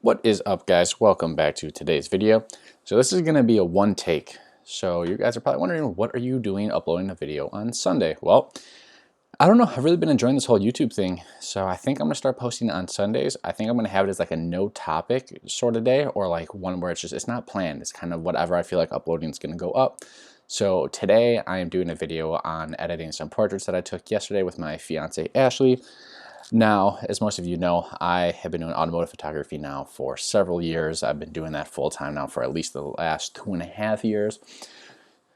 What is up, guys? Welcome back to today's video. So this is going to be a one take. So you guys are probably wondering, what are you doing uploading a video on Sunday? Well, I don't know. I've really been enjoying this whole YouTube thing. So I think I'm going to start posting on Sundays. I think I'm going to have it as like a no topic sort of day, or like one where it's not planned. It's kind of whatever I feel like uploading is going to go up. So today I am doing a video on editing some portraits that I took yesterday with my fiance Ashley. Now, as most of you know, I have been doing automotive photography now for several years. I've been doing that full time now for at least the last 2.5 years.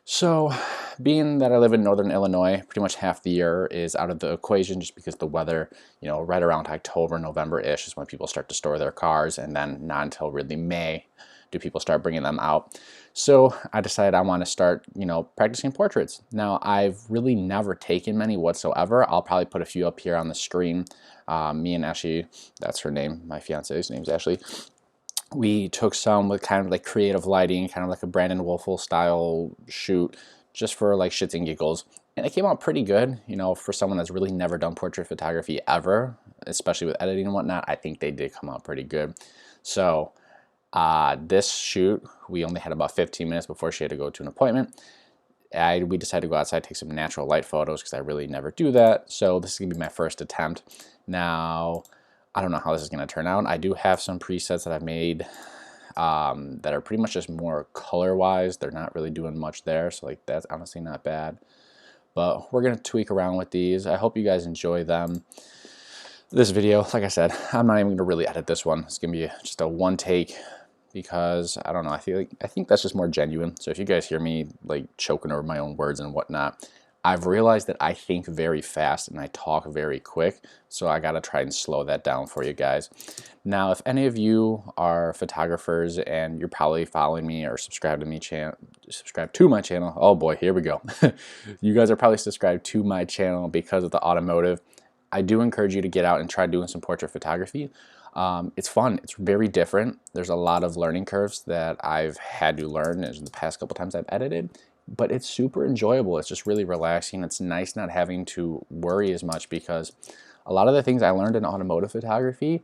So, being that I live in northern Illinois, pretty much half the year is out of the equation just because the weather, right around October, November-ish is when people start to store their cars, and then not until really May do people start bringing them out. So I decided I want to start, practicing portraits. Now, I've really never taken many whatsoever. I'll probably put a few up here on the screen. Me and Ashley, that's her name, my fiance's name's Ashley. We took some with kind of like creative lighting, kind of like a Brandon Wolfel style shoot, just for like shits and giggles. And it came out pretty good, for someone that's really never done portrait photography ever, especially with editing and whatnot. I think they did come out pretty good. So this shoot, we only had about 15 minutes before she had to go to an appointment. We decided to go outside, take some natural light photos because I really never do that. So this is going to be my first attempt. Now, I don't know how this is going to turn out. I do have some presets that I've made that are pretty much just more color-wise. They're not really doing much there, so like that's honestly not bad. But we're going to tweak around with these. I hope you guys enjoy them. This video, like I said, I'm not even going to really edit this one. It's going to be just a one take because I don't know. I think that's just more genuine. So if you guys hear me like choking over my own words and whatnot, I've realized that I think very fast and I talk very quick, so I gotta try and slow that down for you guys. Now, if any of you are photographers and you're probably following me or subscribed to my channel, oh boy, here we go. You guys are probably subscribed to my channel because of the automotive. I do encourage you to get out and try doing some portrait photography. It's fun. It's very different. There's a lot of learning curves that I've had to learn in the past couple times I've edited. But it's super enjoyable. It's just really relaxing. It's nice not having to worry as much because a lot of the things I learned in automotive photography,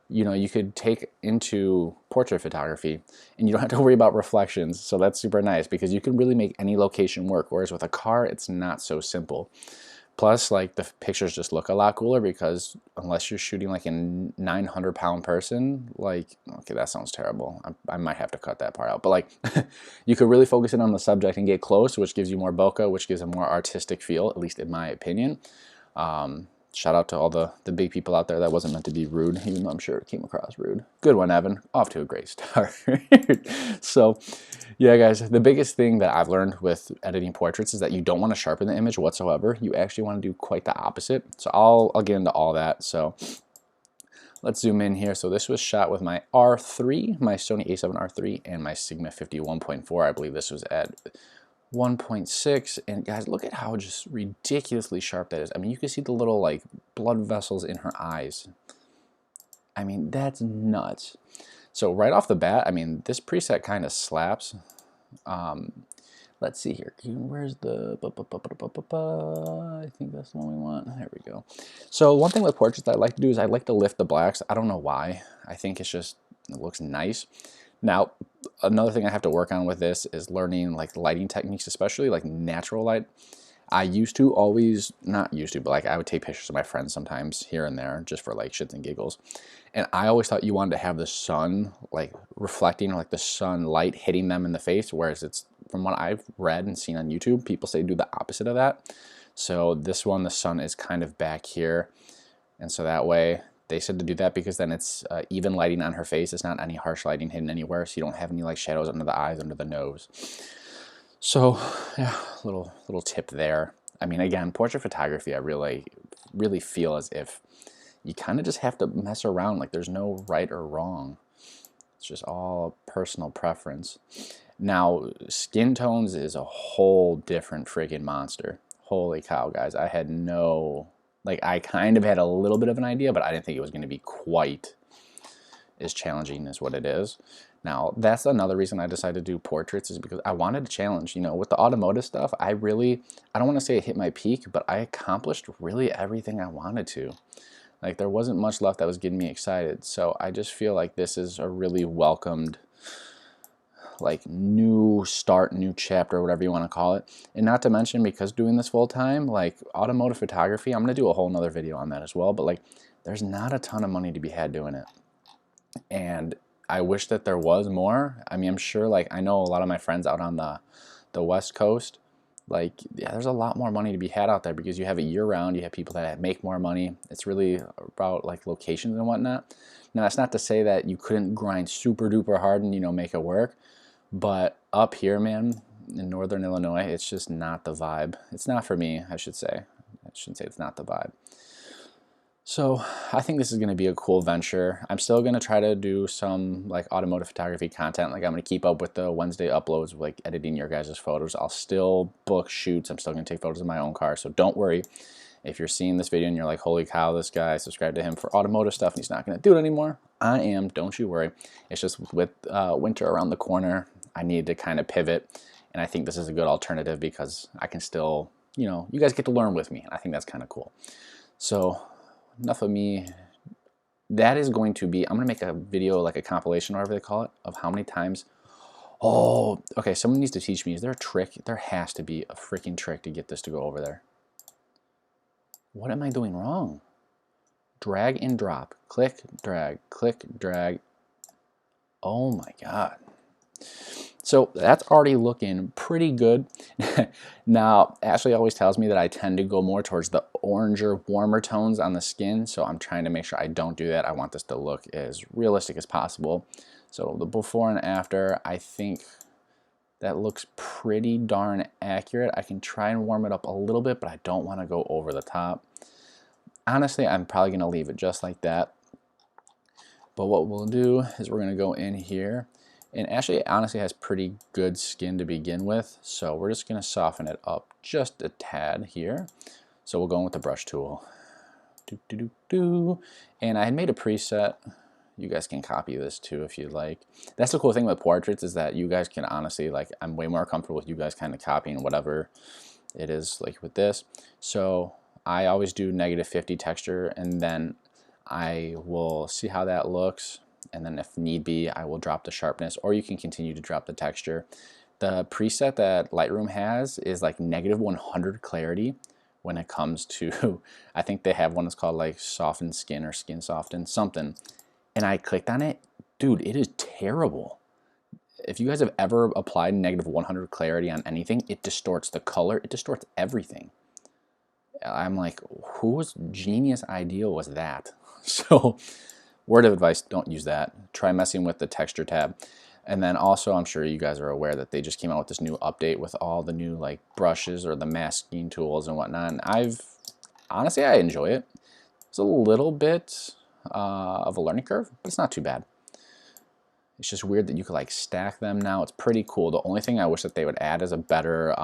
you could take into portrait photography and you don't have to worry about reflections. So that's super nice because you can really make any location work. Whereas with a car, it's not so simple. Plus, like, the pictures just look a lot cooler because unless you're shooting like a 900-pound person, like, okay, that sounds terrible. I might have to cut that part out. But like, you could really focus in on the subject and get close, which gives you more bokeh, which gives a more artistic feel, at least in my opinion. Shout out to all the big people out there. That wasn't meant to be rude, even though I'm sure it came across rude. Good one, Evan. Off to a great start. So, yeah, guys, the biggest thing that I've learned with editing portraits is that you don't want to sharpen the image whatsoever. You actually want to do quite the opposite. So I'll get into all that. So let's zoom in here. So this was shot with my R3, my Sony A7 R3, and my Sigma 51.4. I believe this was at 1.6, and guys, look at how just ridiculously sharp that is. I mean, you can see the little like blood vessels in her eyes. I mean, that's nuts. So right off the bat, I mean, this preset kind of slaps. Let's see here. Where's the... I think that's the one we want. There we go. So one thing with portraits that I like to do is I like to lift the blacks. I don't know why. I think it looks nice. Now, another thing I have to work on with this is learning like lighting techniques, especially like natural light. I used to always, not used to, but like I would take pictures of my friends sometimes here and there just for like shits and giggles. And I always thought you wanted to have the sun like reflecting, or like the sunlight hitting them in the face, whereas it's, from what I've read and seen on YouTube, people say do the opposite of that. So this one, the sun is kind of back here. And so that way, they said to do that because then it's even lighting on her face. It's not any harsh lighting hidden anywhere, so you don't have any like shadows under the eyes, under the nose. So yeah, little tip there. I mean, again, portrait photography, I really feel as if you kind of just have to mess around. Like there's no right or wrong. It's just all personal preference. Now, skin tones is a whole different friggin' monster. Holy cow, guys. I had no... Like, I kind of had a little bit of an idea, but I didn't think it was going to be quite as challenging as what it is. Now, that's another reason I decided to do portraits, is because I wanted a challenge. With the automotive stuff, I don't want to say I hit my peak, but I accomplished really everything I wanted to. Like there wasn't much left that was getting me excited. So I just feel like this is a really welcomed like new start, new chapter, whatever you want to call it. And not to mention, because doing this full time, like automotive photography, I'm going to do a whole nother video on that as well. But like there's not a ton of money to be had doing it. And I wish that there was more. I mean, I'm sure, like, I know a lot of my friends out on the West Coast, like, yeah, there's a lot more money to be had out there because you have it year round. You have people that make more money. It's really about like locations and whatnot. Now, that's not to say that you couldn't grind super duper hard and, you know, make it work. But up here, man, in Northern Illinois, it's just not the vibe. It's not for me, I should say. I shouldn't say it's not the vibe. So I think this is going to be a cool venture. I'm still going to try to do some like automotive photography content. Like I'm going to keep up with the Wednesday uploads, like editing your guys' photos. I'll still book shoots. I'm still going to take photos of my own car. So don't worry if you're seeing this video and you're like, holy cow, this guy, subscribe to him for automotive stuff and he's not going to do it anymore. I am, don't you worry. It's just with winter around the corner, I need to kind of pivot. And I think this is a good alternative because I can still, you know, you guys get to learn with me. I think that's kind of cool. So enough of me. That is going to be, I'm going to make a video, like a compilation, or whatever they call it, of how many times. Oh, okay, someone needs to teach me. Is there a trick? There has to be a freaking trick to get this to go over there. What am I doing wrong? Drag and drop. Click, drag, click, drag. Oh my God. So that's already looking pretty good. Now, Ashley always tells me that I tend to go more towards the oranger, warmer tones on the skin. So I'm trying to make sure I don't do that. I want this to look as realistic as possible. So the before and after, I think that looks pretty darn accurate. I can try and warm it up a little bit, but I don't want to go over the top. Honestly, I'm probably going to leave it just like that. But what we'll do is we're going to go in here. And Ashley honestly has pretty good skin to begin with, so we're just going to soften it up just a tad here. So we'll go in with the brush tool. And I had made a preset. You guys can copy this too if you like. That's the cool thing with portraits, is that you guys can honestly, like, I'm way more comfortable with you guys kind of copying whatever it is like with this. So I always do -50 texture, and then I will see how that looks. And then if need be, I will drop the sharpness, or you can continue to drop the texture. The preset that Lightroom has is like -100 clarity when it comes to, I think they have one that's called like soften skin or skin soften something. And I clicked on it. Dude, it is terrible. If you guys have ever applied -100 clarity on anything, it distorts the color. It distorts everything. I'm like, whose genius idea was that? So word of advice, don't use that. Try messing with the texture tab. And then also, I'm sure you guys are aware that they just came out with this new update with all the new like brushes or the masking tools and whatnot. And honestly, I enjoy it. It's a little bit of a learning curve, but it's not too bad. It's just weird that you could like stack them now. It's pretty cool. The only thing I wish that they would add is a better,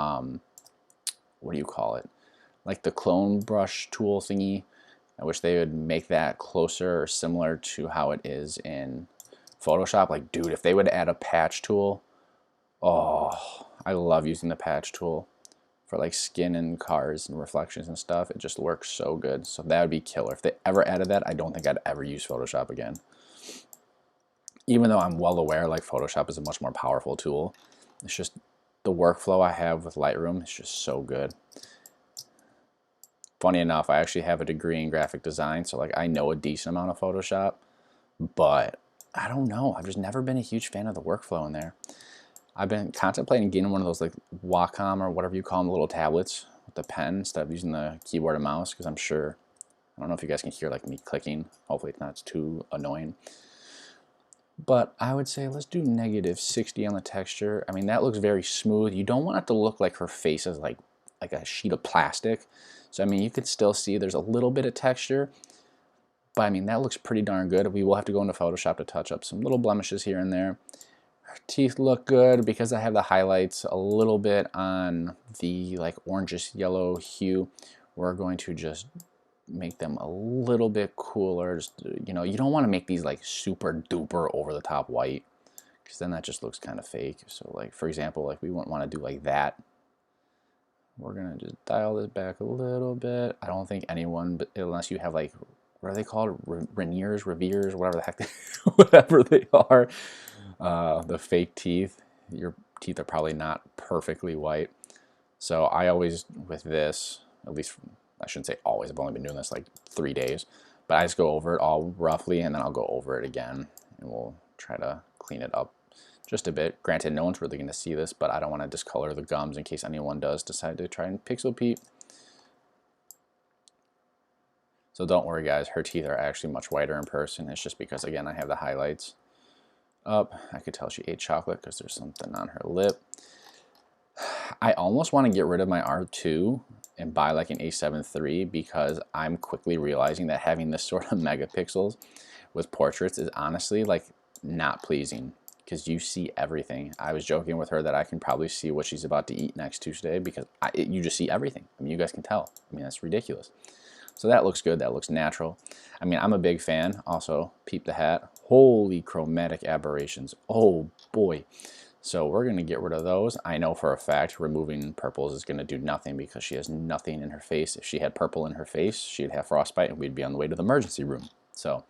what do you call it? Like the clone brush tool thingy. I wish they would make that closer or similar to how it is in Photoshop. Like, dude, if they would add a patch tool, oh, I love using the patch tool for like skin and cars and reflections and stuff. It just works so good. So that would be killer. If they ever added that, I don't think I'd ever use Photoshop again. Even though I'm well aware like Photoshop is a much more powerful tool. It's just the workflow I have with Lightroom is just so good. Funny enough, I actually have a degree in graphic design, so like I know a decent amount of Photoshop, but I don't know. I've just never been a huge fan of the workflow in there. I've been contemplating getting one of those like Wacom or whatever you call them, little tablets with the pen instead of using the keyboard and mouse, because I'm sure, I don't know if you guys can hear like me clicking. Hopefully it's not too annoying. But I would say let's do -60 on the texture. I mean, that looks very smooth. You don't want it to look like her face is like a sheet of plastic. So I mean, you could still see there's a little bit of texture, but I mean, that looks pretty darn good. We will have to go into Photoshop to touch up some little blemishes here and there. Her teeth look good because I have the highlights a little bit on the like orangish yellow hue. We're going to just make them a little bit cooler. Just, you know, you don't want to make these like super duper over the top white, because then that just looks kind of fake. So like, for example, like we wouldn't want to do like that. We're gonna just dial this back a little bit. I don't think anyone, but unless you have like what are they called? Veneers, whatever the heck, whatever they are. The fake teeth. Your teeth are probably not perfectly white. So I always, with this, at least, I shouldn't say always, I've only been doing this like 3 days, but I just go over it all roughly, and then I'll go over it again, and we'll try to clean it up just a bit. Granted, no one's really going to see this, but I don't want to discolor the gums in case anyone does decide to try and pixel peep. So don't worry, guys, her teeth are actually much whiter in person. It's just because, again, I have the highlights up. I could tell she ate chocolate because there's something on her lip. I almost want to get rid of my R2 and buy like an A7 III, because I'm quickly realizing that having this sort of megapixels with portraits is honestly like not pleasing, because you see everything. I was joking with her that I can probably see what she's about to eat next Tuesday, because you just see everything. I mean, you guys can tell. I mean, that's ridiculous. So that looks good. That looks natural. I mean, I'm a big fan. Also, peep the hat. Holy chromatic aberrations. Oh boy. So we're going to get rid of those. I know for a fact removing purples is going to do nothing, because she has nothing in her face. If she had purple in her face, she'd have frostbite and we'd be on the way to the emergency room. So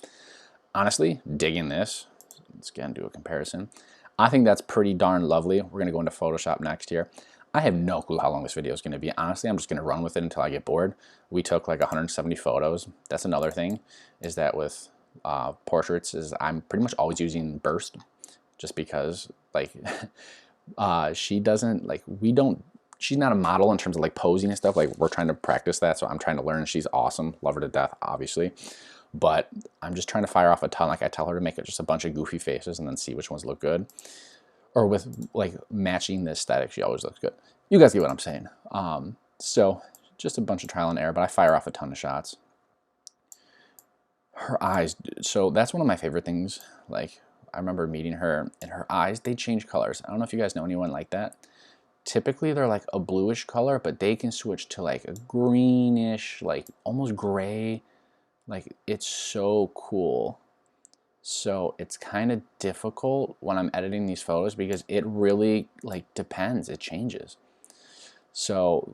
honestly, digging this. Let's again do a comparison. I think that's pretty darn lovely. We're going to go into Photoshop next here. I have no clue how long this video is going to be. Honestly, I'm just going to run with it until I get bored. We took like 170 photos. That's another thing, is that with portraits, is I'm pretty much always using burst, just because like she doesn't like, she's not a model in terms of like posing and stuff. Like, we're trying to practice that, so I'm trying to learn. She's awesome, love her to death, obviously, but I'm just trying to fire off a ton. Like, I tell her to make it just a bunch of goofy faces and then see which ones look good. Or with like matching the aesthetic, she always looks good. You guys get what I'm saying. So just a bunch of trial and error, but I fire off a ton of shots. Her eyes, so that's one of my favorite things. Like, I remember meeting her, and her eyes, they change colors. I don't know if you guys know anyone like that. Typically they're like a bluish color, but they can switch to like a greenish, like almost gray. Like, it's so cool. So it's kind of difficult when I'm editing these photos, because it really like depends, it changes. So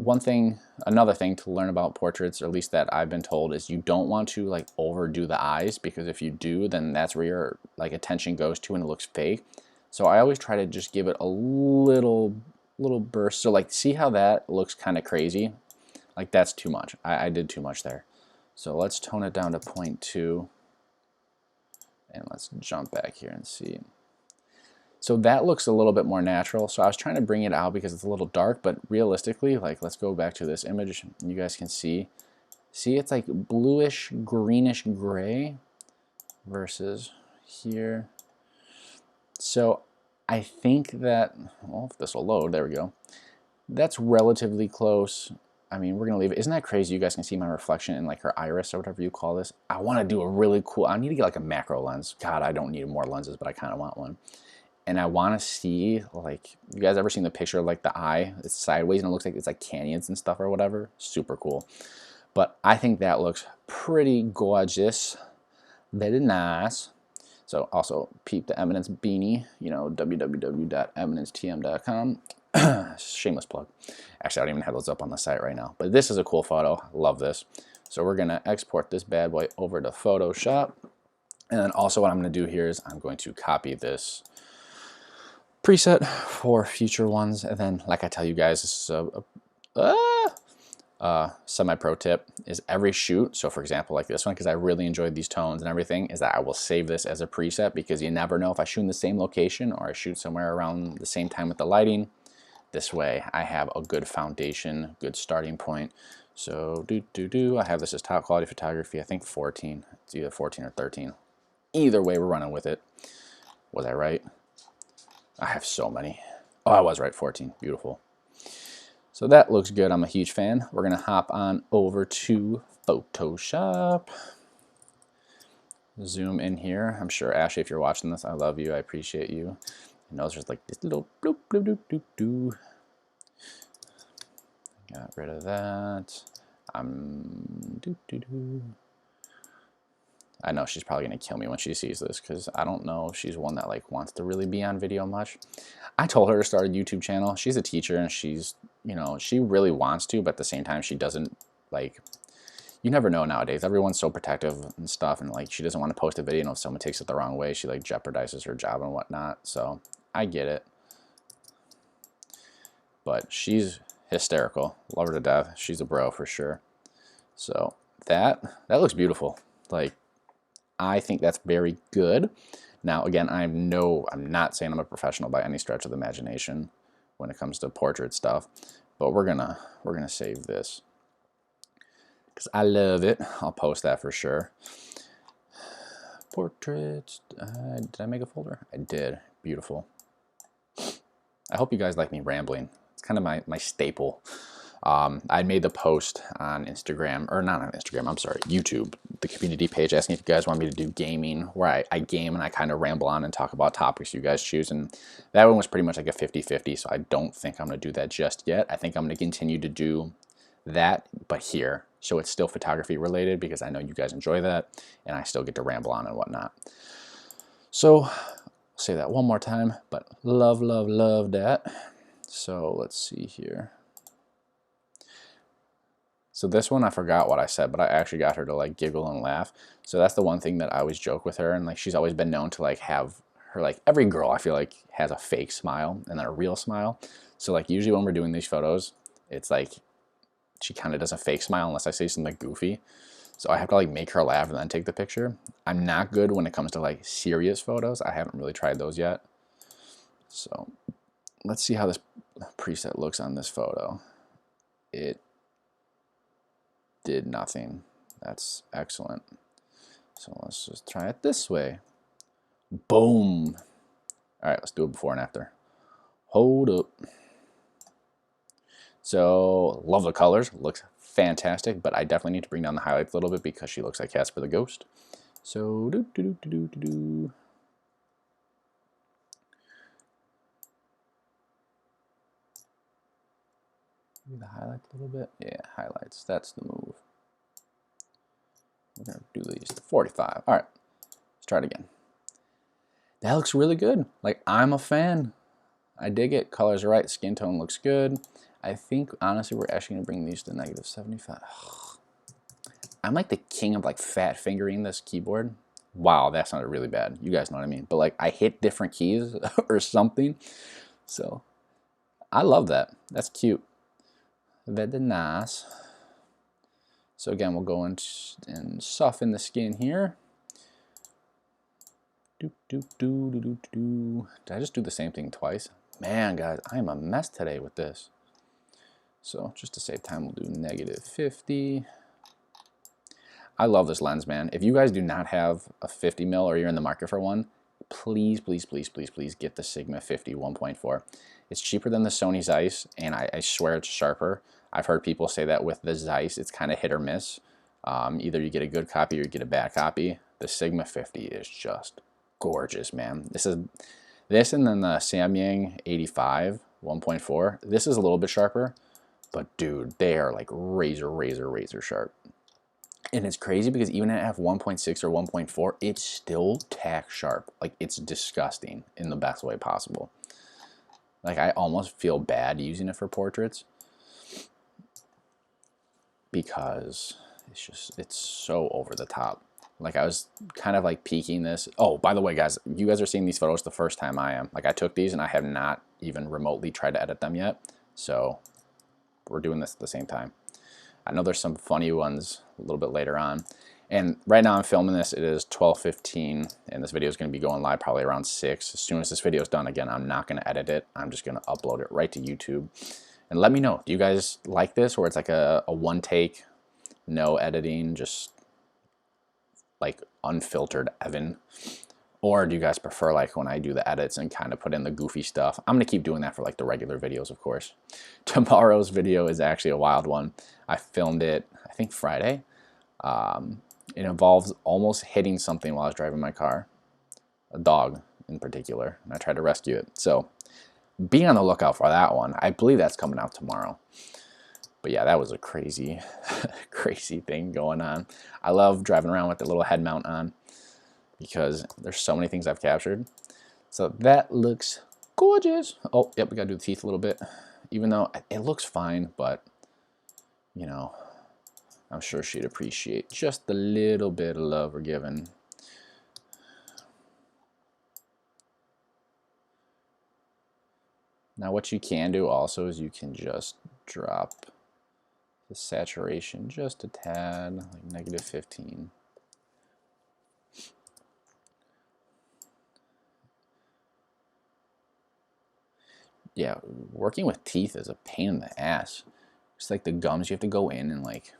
another thing to learn about portraits, or at least that I've been told, is you don't want to like overdo the eyes, because if you do, then that's where your like attention goes to and it looks fake. So I always try to just give it a little burst. So like, see how that looks kind of crazy? Like, that's too much. I did too much there. So let's tone it down to 0.2. And let's jump back here and see. So that looks a little bit more natural. So I was trying to bring it out because it's a little dark, but realistically, like, let's go back to this image and you guys can see. See, it's like bluish, greenish gray versus here. So I think that, well, if this will load, there we go. That's relatively close. I mean, we're gonna leave it. Isn't that crazy? You guys can see my reflection in like her iris or whatever you call this. I want to do a really cool, I need to get like a macro lens. God, I don't need more lenses, but I kind of want one. And I want to see, like, you guys ever seen the picture of like the eye? It's sideways and it looks like it's like canyons and stuff or whatever. Super cool. But I think that looks pretty gorgeous. Very nice. So also peep the Eminence beanie, you know, www.eminencetm.com. Shameless plug. Actually, I don't even have those up on the site right now. But this is a cool photo. I love this. So we're going to export this bad boy over to Photoshop. And then also what I'm going to do here is I'm going to copy this preset for future ones. And then, like I tell you guys, this is a semi-pro tip, is every shoot, so for example like this one, because I really enjoyed these tones and everything, is that I will save this as a preset, because you never know if I shoot in the same location or I shoot somewhere around the same time with the lighting. This way I have a good foundation, good starting point. So I have this as top quality photography, I think 14. It's either 14 or 13. Either way, we're running with it. Was I right? I have so many. Oh, I was right, 14. Beautiful. So that looks good. I'm a huge fan. We're going to hop on over to Photoshop. Zoom in here. I'm sure, Ashley, if you're watching this, I love you. I appreciate you. You know, there's like this little bloop, bloop, bloop, bloop, bloop. Got rid of that. I know she's probably going to kill me when she sees this, because I don't know if she's one that like wants to really be on video much. I told her to start a YouTube channel. She's a teacher and she's, you know, she really wants to, but at the same time she doesn't, like, you never know nowadays. Everyone's so protective and stuff, and like she doesn't want to post a video, and if someone takes it the wrong way, she like jeopardizes her job and whatnot. So I get it, but she's hysterical. Love her to death. She's a bro for sure. So that looks beautiful. Like, I think that's very good. Now again, I'm not saying I'm a professional by any stretch of the imagination when it comes to portrait stuff, but we're gonna save this because I love it. I'll post that for sure. Portraits. Did I make a folder? I did. Beautiful. I hope you guys like me rambling. It's kind of my staple. I made the post on Instagram, or not on Instagram, I'm sorry, YouTube, the community page, asking if you guys want me to do gaming, where I game and I kind of ramble on and talk about topics you guys choose. And that one was pretty much like a 50-50, so I don't think I'm going to do that just yet. I think I'm going to continue to do that, but here. So it's still photography related because I know you guys enjoy that and I still get to ramble on and whatnot. So I'll say that one more time, but love, love, love that. So let's see here. So this one, I forgot what I said, but I actually got her to like giggle and laugh. So that's the one thing that I always joke with her, and like she's always been known to like have her, like every girl I feel like has a fake smile and then a real smile. So like usually when we're doing these photos, it's like she kind of does a fake smile unless I say something goofy. So I have to like make her laugh and then take the picture. I'm not good when it comes to like serious photos. I haven't really tried those yet. So let's see how this preset looks on this photo. It did nothing. That's excellent. So let's just try it this way. Boom. All right, let's do it before and after. Hold up. So love the colors, looks fantastic, but I definitely need to bring down the highlights a little bit because she looks like Casper the Ghost. So do. The highlights a little bit. Yeah, highlights. That's the move. We're gonna do these to 45. All right, let's try it again. That looks really good. Like, I'm a fan. I dig it. Colors are right. Skin tone looks good. I think honestly we're actually gonna bring these to -75. I'm like the king of like fat fingering this keyboard. Wow, that sounded really bad. You guys know what I mean. But like I hit different keys or something. So I love that. That's cute. Very nice. So again, we'll go and soften the skin here. Did I just do the same thing twice? Man, guys, I am a mess today with this. So just to save time, we'll do -50. I love this lens, man. If you guys do not have a 50 mil or you're in the market for one, please, please, please, please, please get the Sigma 50 1.4. It's cheaper than the Sony Zeiss, and I swear it's sharper. I've heard people say that with the Zeiss, it's kind of hit or miss. Either you get a good copy or you get a bad copy. The Sigma 50 is just gorgeous, man. This and then the Samyang 85 1.4. This is a little bit sharper, but dude, they are like razor, razor, razor sharp. And it's crazy because even at f1.6 or 1.4, it's still tack sharp. Like, it's disgusting in the best way possible. Like, I almost feel bad using it for portraits because it's so over the top. Like, I was kind of like peeking this. Oh, by the way, guys, you guys are seeing these photos the first time I am. Like, I took these and I have not even remotely tried to edit them yet. So we're doing this at the same time. I know there's some funny ones a little bit later on. And right now I'm filming this. It is 12:15, and this video is going to be going live probably around 6. As soon as this video is done, again, I'm not going to edit it. I'm just going to upload it right to YouTube. And let me know, do you guys like this, where it's like a one take, no editing, just like unfiltered Evan? Or do you guys prefer like when I do the edits and kind of put in the goofy stuff? I'm going to keep doing that for like the regular videos, of course. Tomorrow's video is actually a wild one. I filmed it, I think Friday. It involves almost hitting something while I was driving my car. A dog in particular. And I tried to rescue it. So be on the lookout for that one. I believe that's coming out tomorrow. But yeah, that was a crazy, crazy thing going on. I love driving around with the little head mount on, because there's so many things I've captured. So that looks gorgeous. Oh, yep, we gotta do the teeth a little bit. Even though it looks fine, but, you know, I'm sure she'd appreciate just the little bit of love we're giving. Now what you can do also is you can just drop the saturation just a tad, like -15. Yeah, working with teeth is a pain in the ass. It's like the gums, you have to go in and like,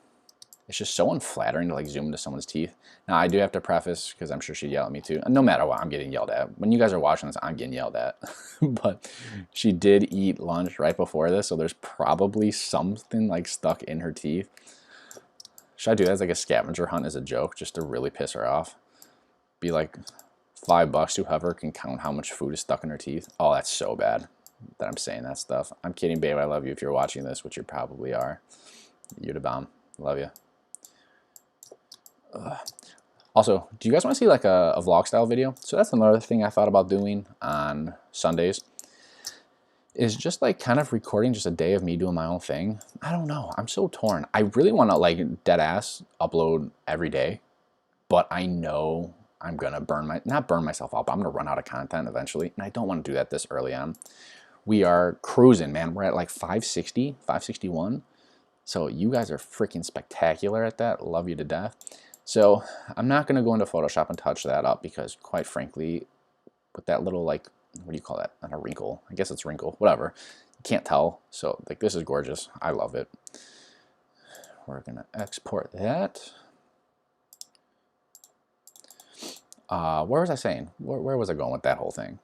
it's just so unflattering to like zoom into someone's teeth. Now I do have to preface, because I'm sure she'd yell at me too. No matter what, I'm getting yelled at. When you guys are watching this, I'm getting yelled at. But she did eat lunch right before this, so there's probably something like stuck in her teeth. Should I do that as like a scavenger hunt as a joke, just to really piss her off? Be like $5 to whoever can count how much food is stuck in her teeth. Oh, that's so bad that I'm saying that stuff. I'm kidding, babe. I love you if you're watching this, which you probably are. You're the bomb. Love you. Also, do you guys want to see like a vlog style video? So that's another thing I thought about doing on Sundays, is just like kind of recording just a day of me doing my own thing. I don't know. I'm so torn. I really want to like dead ass upload every day, but I know I'm going to not burn myself out, but I'm going to run out of content eventually. And I don't want to do that this early on. We are cruising, man. We're at like 560, 561. So you guys are freaking spectacular at that. Love you to death. So I'm not going to go into Photoshop and touch that up, because quite frankly, with that little like, what do you call that? Not a wrinkle. I guess it's wrinkle. Whatever. You can't tell. So like, this is gorgeous. I love it. We're going to export that. Where was I saying? Where was I going with that whole thing?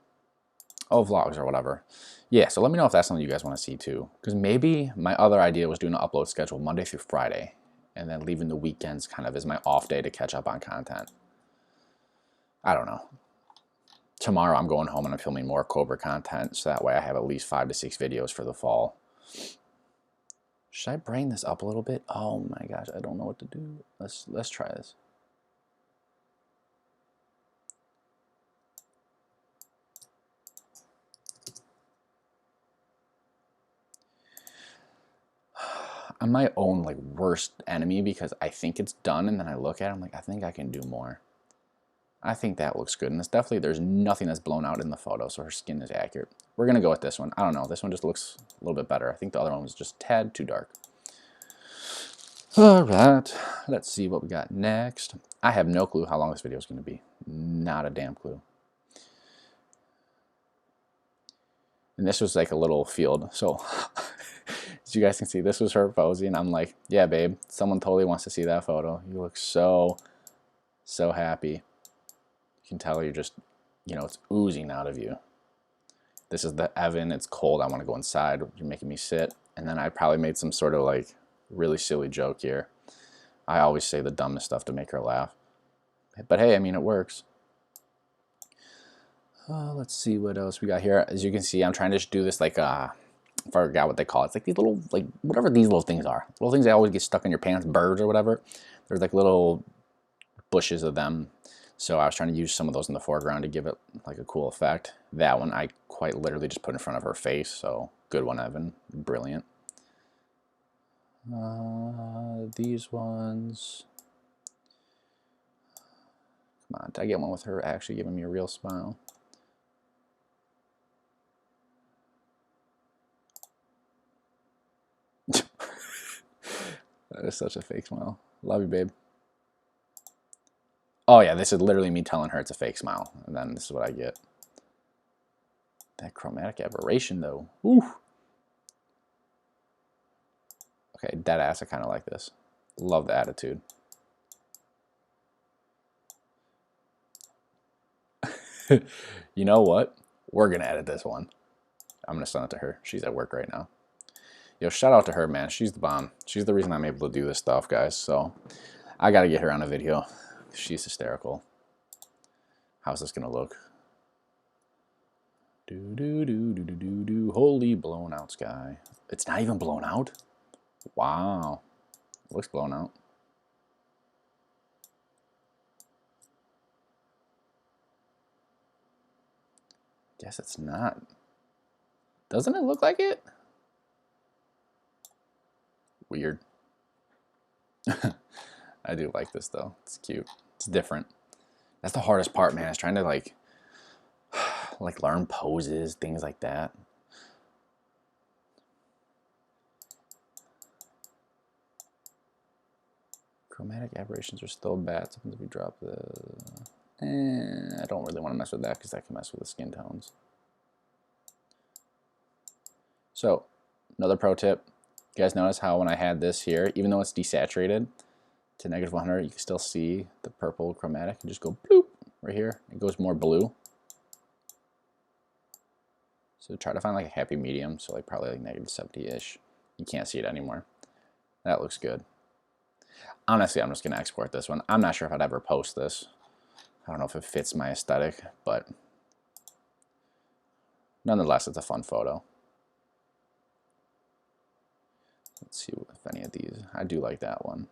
Oh, vlogs or whatever. Yeah, so let me know if that's something you guys want to see too. Because maybe my other idea was doing an upload schedule Monday through Friday, and then leaving the weekends kind of as my off day to catch up on content. I don't know. Tomorrow I'm going home and I'm filming more Cobra content, so that way I have at least 5 to 6 videos for the fall. Should I bring this up a little bit? Oh my gosh, I don't know what to do. Let's try this. I'm my own like worst enemy, because I think it's done and then I look at it, I'm like, I think I can do more. I think that looks good, and it's definitely, there's nothing that's blown out in the photo, so her skin is accurate. We're gonna go with this one. I don't know, this one just looks a little bit better. I think the other one was just a tad too dark. All right, let's see what we got next. I have no clue how long this video is gonna be. Not a damn clue. And this was like a little field, so as you guys can see, this was her posing. I'm like, yeah, babe, someone totally wants to see that photo. You look so happy. You can tell you're just, you know, it's oozing out of you. This is the Evan, it's cold, I want to go inside, you're making me sit. And then I probably made some sort of like really silly joke here. I always say the dumbest stuff to make her laugh. But hey, I mean, it works. Let's see what else we got here. As you can see, I'm trying to just do this like, I forgot what they call it. It's like these little, like, whatever these little things are. Little things that always get stuck in your pants, birds or whatever. There's like little bushes of them. So I was trying to use some of those in the foreground to give it like a cool effect. That one I quite literally just put in front of her face. So good one, Evan. Brilliant. These ones. Come on, did I get one with her actually giving me a real smile? That is such a fake smile. Love you, babe. Oh yeah, this is literally me telling her it's a fake smile, and then this is what I get. That chromatic aberration though. Ooh. Okay, dead ass, I kind of like this. Love the attitude. You know what? We're gonna edit this one. I'm gonna send it to her. She's at work right now. Yo, shout out to her, man. She's the bomb. She's the reason I'm able to do this stuff, guys. So I gotta get her on a video. She's hysterical. How's this gonna look? Do do do do do do do. Holy blown out sky. It's not even blown out? Wow. It looks blown out. Guess it's not. Doesn't it look like it? Weird. I do like this though. It's cute. It's different. That's the hardest part, man. Is trying to like learn poses, things like that. Chromatic aberrations are still bad. Sometimes if you drop the... I don't really want to mess with that because that can mess with the skin tones. So, another pro tip. You guys notice how when I had this here, even though it's desaturated to negative 100, you can still see the purple chromatic. You just go bloop right here. It goes more blue. So try to find like a happy medium. So like probably like negative 70-ish. You can't see it anymore. That looks good. Honestly, I'm just going to export this one. I'm not sure if I'd ever post this. I don't know if it fits my aesthetic, but nonetheless, it's a fun photo. Let's see if any of these, I do like that one.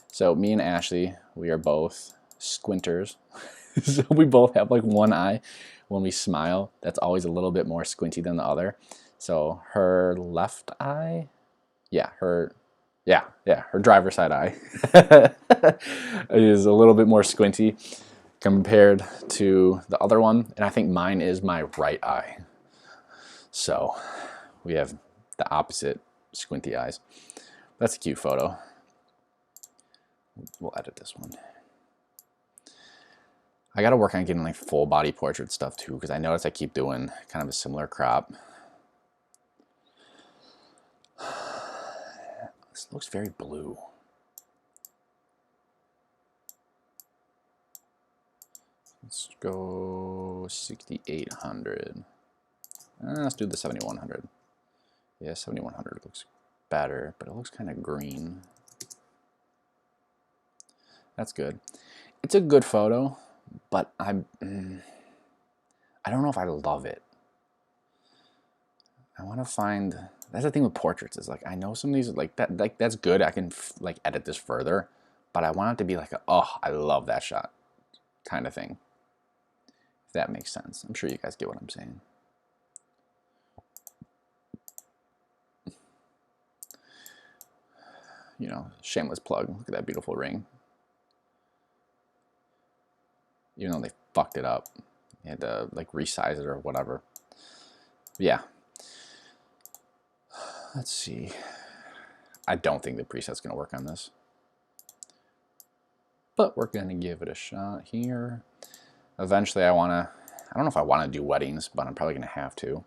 So me and Ashley, we are both squinters. So we both have like one eye when we smile. That's always a little bit more squinty than the other. So her left eye, her driver's side eye is a little bit more squinty compared to the other one. And I think mine is my right eye. So we have the opposite squinty eyes. That's a cute photo. We'll edit this one. I gotta work on getting like full body portrait stuff too, because I notice I keep doing kind of a similar crop. This looks very blue. Let's go 6,800. Let's do the 7,100. Yeah, 7,100 looks better, but it looks kind of green. That's good. It's a good photo, but I don't know if I love it. I want to find, that's the thing with portraits, is like I know some of these like that's good. I can like edit this further, but I want it to be like oh, I love that shot kind of thing. If that makes sense. I'm sure you guys get what I'm saying. You know, shameless plug. Look at that beautiful ring. Even though they fucked it up, they had to like resize it or whatever. Yeah. Let's see. I don't think the preset's gonna work on this, but we're gonna give it a shot here. Eventually, I don't know if I want to do weddings, but I'm probably gonna have to.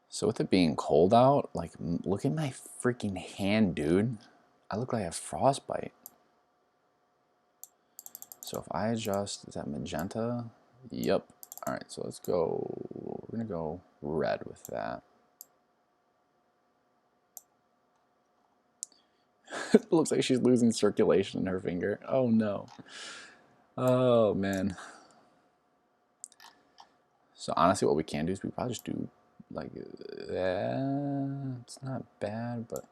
So with it being cold out, like look at my freaking hand, dude. I look like I have frostbite. So if I adjust, is that magenta? Yep. All right, so let's go, we're gonna go red with that. It looks like she's losing circulation in her finger. Oh no. Oh man. So honestly, what we can do is we probably just do like, it's not bad, but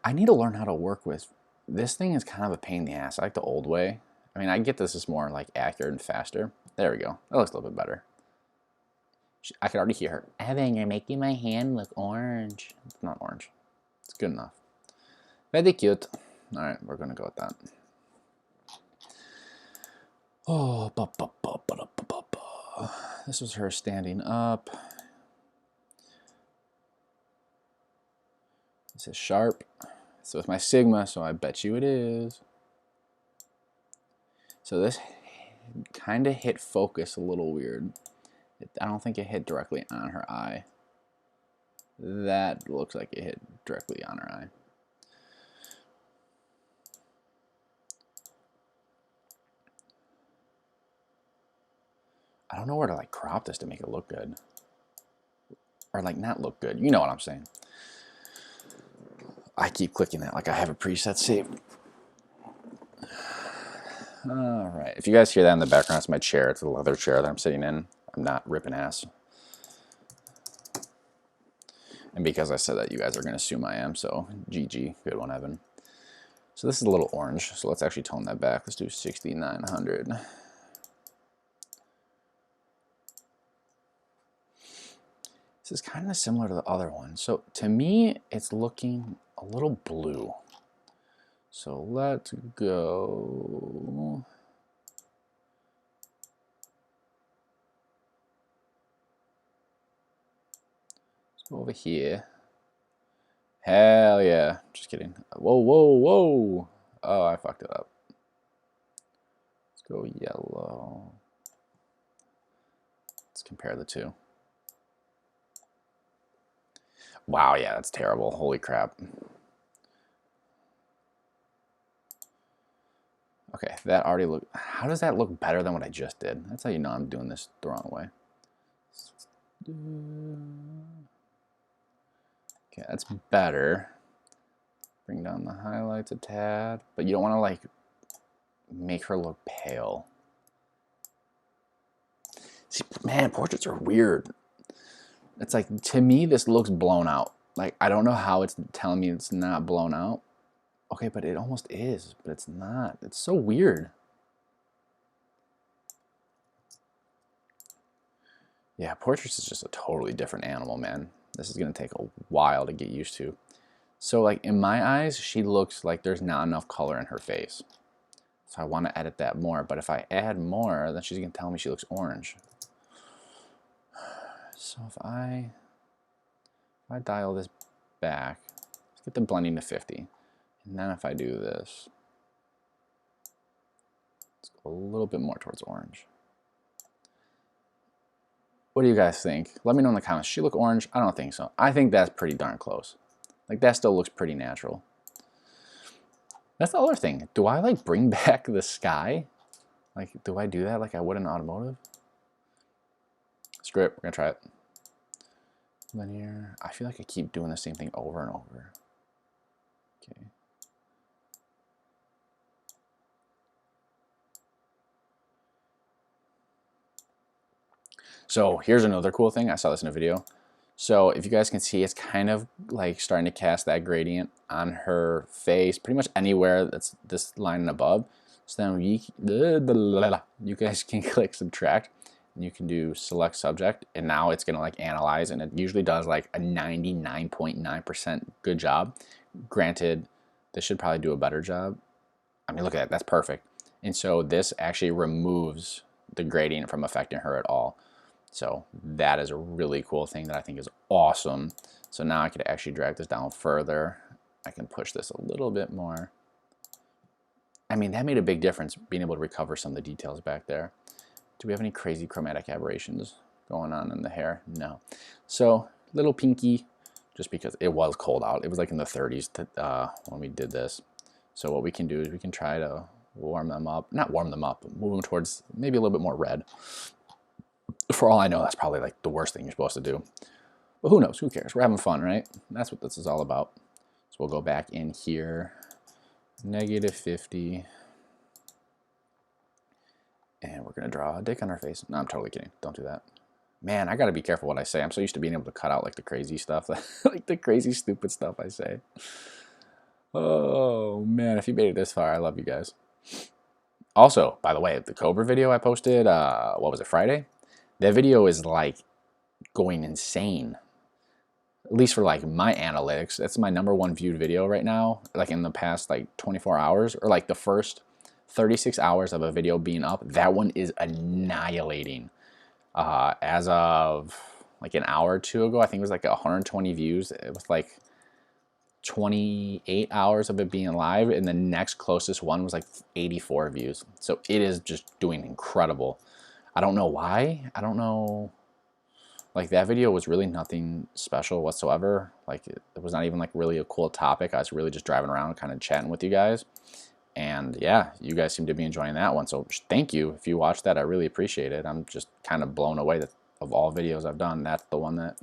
I need to learn how to work with, this thing is kind of a pain in the ass. I like the old way. I mean, I get this is more like accurate and faster. There we go. That looks a little bit better. I could already hear her. Evan, you're making my hand look orange. It's not orange. It's good enough. Very cute. All right, we're gonna go with that. Oh, this was her standing up. This is sharp. So it's my Sigma, so I bet you it is. So this kind of hit focus a little weird. I don't think it hit directly on her eye. That looks like it hit directly on her eye. I don't know where to like crop this to make it look good. Or like not look good. You know what I'm saying. I keep clicking that like I have a preset saved. All right. If you guys hear that in the background, it's my chair. It's a leather chair that I'm sitting in. I'm not ripping ass. And because I said that, you guys are going to assume I am. So GG. Good one, Evan. So this is a little orange. So let's actually tone that back. Let's do 6,900. This is kind of similar to the other one. So to me, it's looking a little blue. So let's go. Let's go over here. Hell yeah. Just kidding. Whoa, whoa, whoa. Oh, I fucked it up. Let's go yellow. Let's compare the two. Wow, yeah, that's terrible. Holy crap. Okay, that already look. How does that look better than what I just did? That's how you know I'm doing this the wrong way. Okay, that's better. Bring down the highlights a tad, but you don't want to like make her look pale. See, man, portraits are weird. It's like, to me, this looks blown out. Like, I don't know how it's telling me it's not blown out. Okay, but it almost is, but it's not. It's so weird. Yeah, portraits is just a totally different animal, man. This is gonna take a while to get used to. So like in my eyes, she looks like there's not enough color in her face. So I want to edit that more, but if I add more, then she's gonna tell me she looks orange. So if I dial this back, let's get the blending to 50. And then if I do this, let's go a little bit more towards orange. What do you guys think? Let me know in the comments. She look orange? I don't think so. I think that's pretty darn close. Like, that still looks pretty natural. That's the other thing. Do I like bring back the sky? Like, do I do that like I would in automotive? Screw it, we're gonna try it. Linear. I feel like I keep doing the same thing over and over. Okay. So here's another cool thing. I saw this in a video. So if you guys can see, it's kind of like starting to cast that gradient on her face, pretty much anywhere that's this line and above. So then you guys can click subtract, and you can do select subject, and now it's gonna like analyze, and it usually does like a 99.9% good job. Granted, this should probably do a better job. I mean, look at that, that's perfect. And so this actually removes the gradient from affecting her at all. So that is a really cool thing that I think is awesome. So now I could actually drag this down further. I can push this a little bit more. I mean, that made a big difference, being able to recover some of the details back there. Do we have any crazy chromatic aberrations going on in the hair? No. So little pinky, just because it was cold out. It was like in the 30s when we did this. So what we can do is we can try to warm them up. Not warm them up, but move them towards maybe a little bit more red. For all I know, that's probably like the worst thing you're supposed to do. But who knows? Who cares? We're having fun, right? That's what this is all about. So we'll go back in here, -50. And we're going to draw a dick on her face. No, I'm totally kidding. Don't do that. Man, I got to be careful what I say. I'm so used to being able to cut out like the crazy stuff, like the crazy stupid stuff I say. Oh, man, if you made it this far, I love you guys. Also, by the way, the Cobra video I posted, what was it, Friday? That video is like going insane. At least for like my analytics. That's my #1 viewed video right now, like in the past like 24 hours, or like the first 36 hours of a video being up. That one is annihilating. As of like an hour or two ago, I think it was like 120 views. It was like 28 hours of it being live, and the next closest one was like 84 views. So it is just doing incredible. I don't know why. I don't know. Like, that video was really nothing special whatsoever. Like, it was not even like really a cool topic. I was really just driving around kind of chatting with you guys. And yeah, you guys seem to be enjoying that one. So thank you if you watched that. I really appreciate it. I'm just kind of blown away that of all videos I've done, that's the one that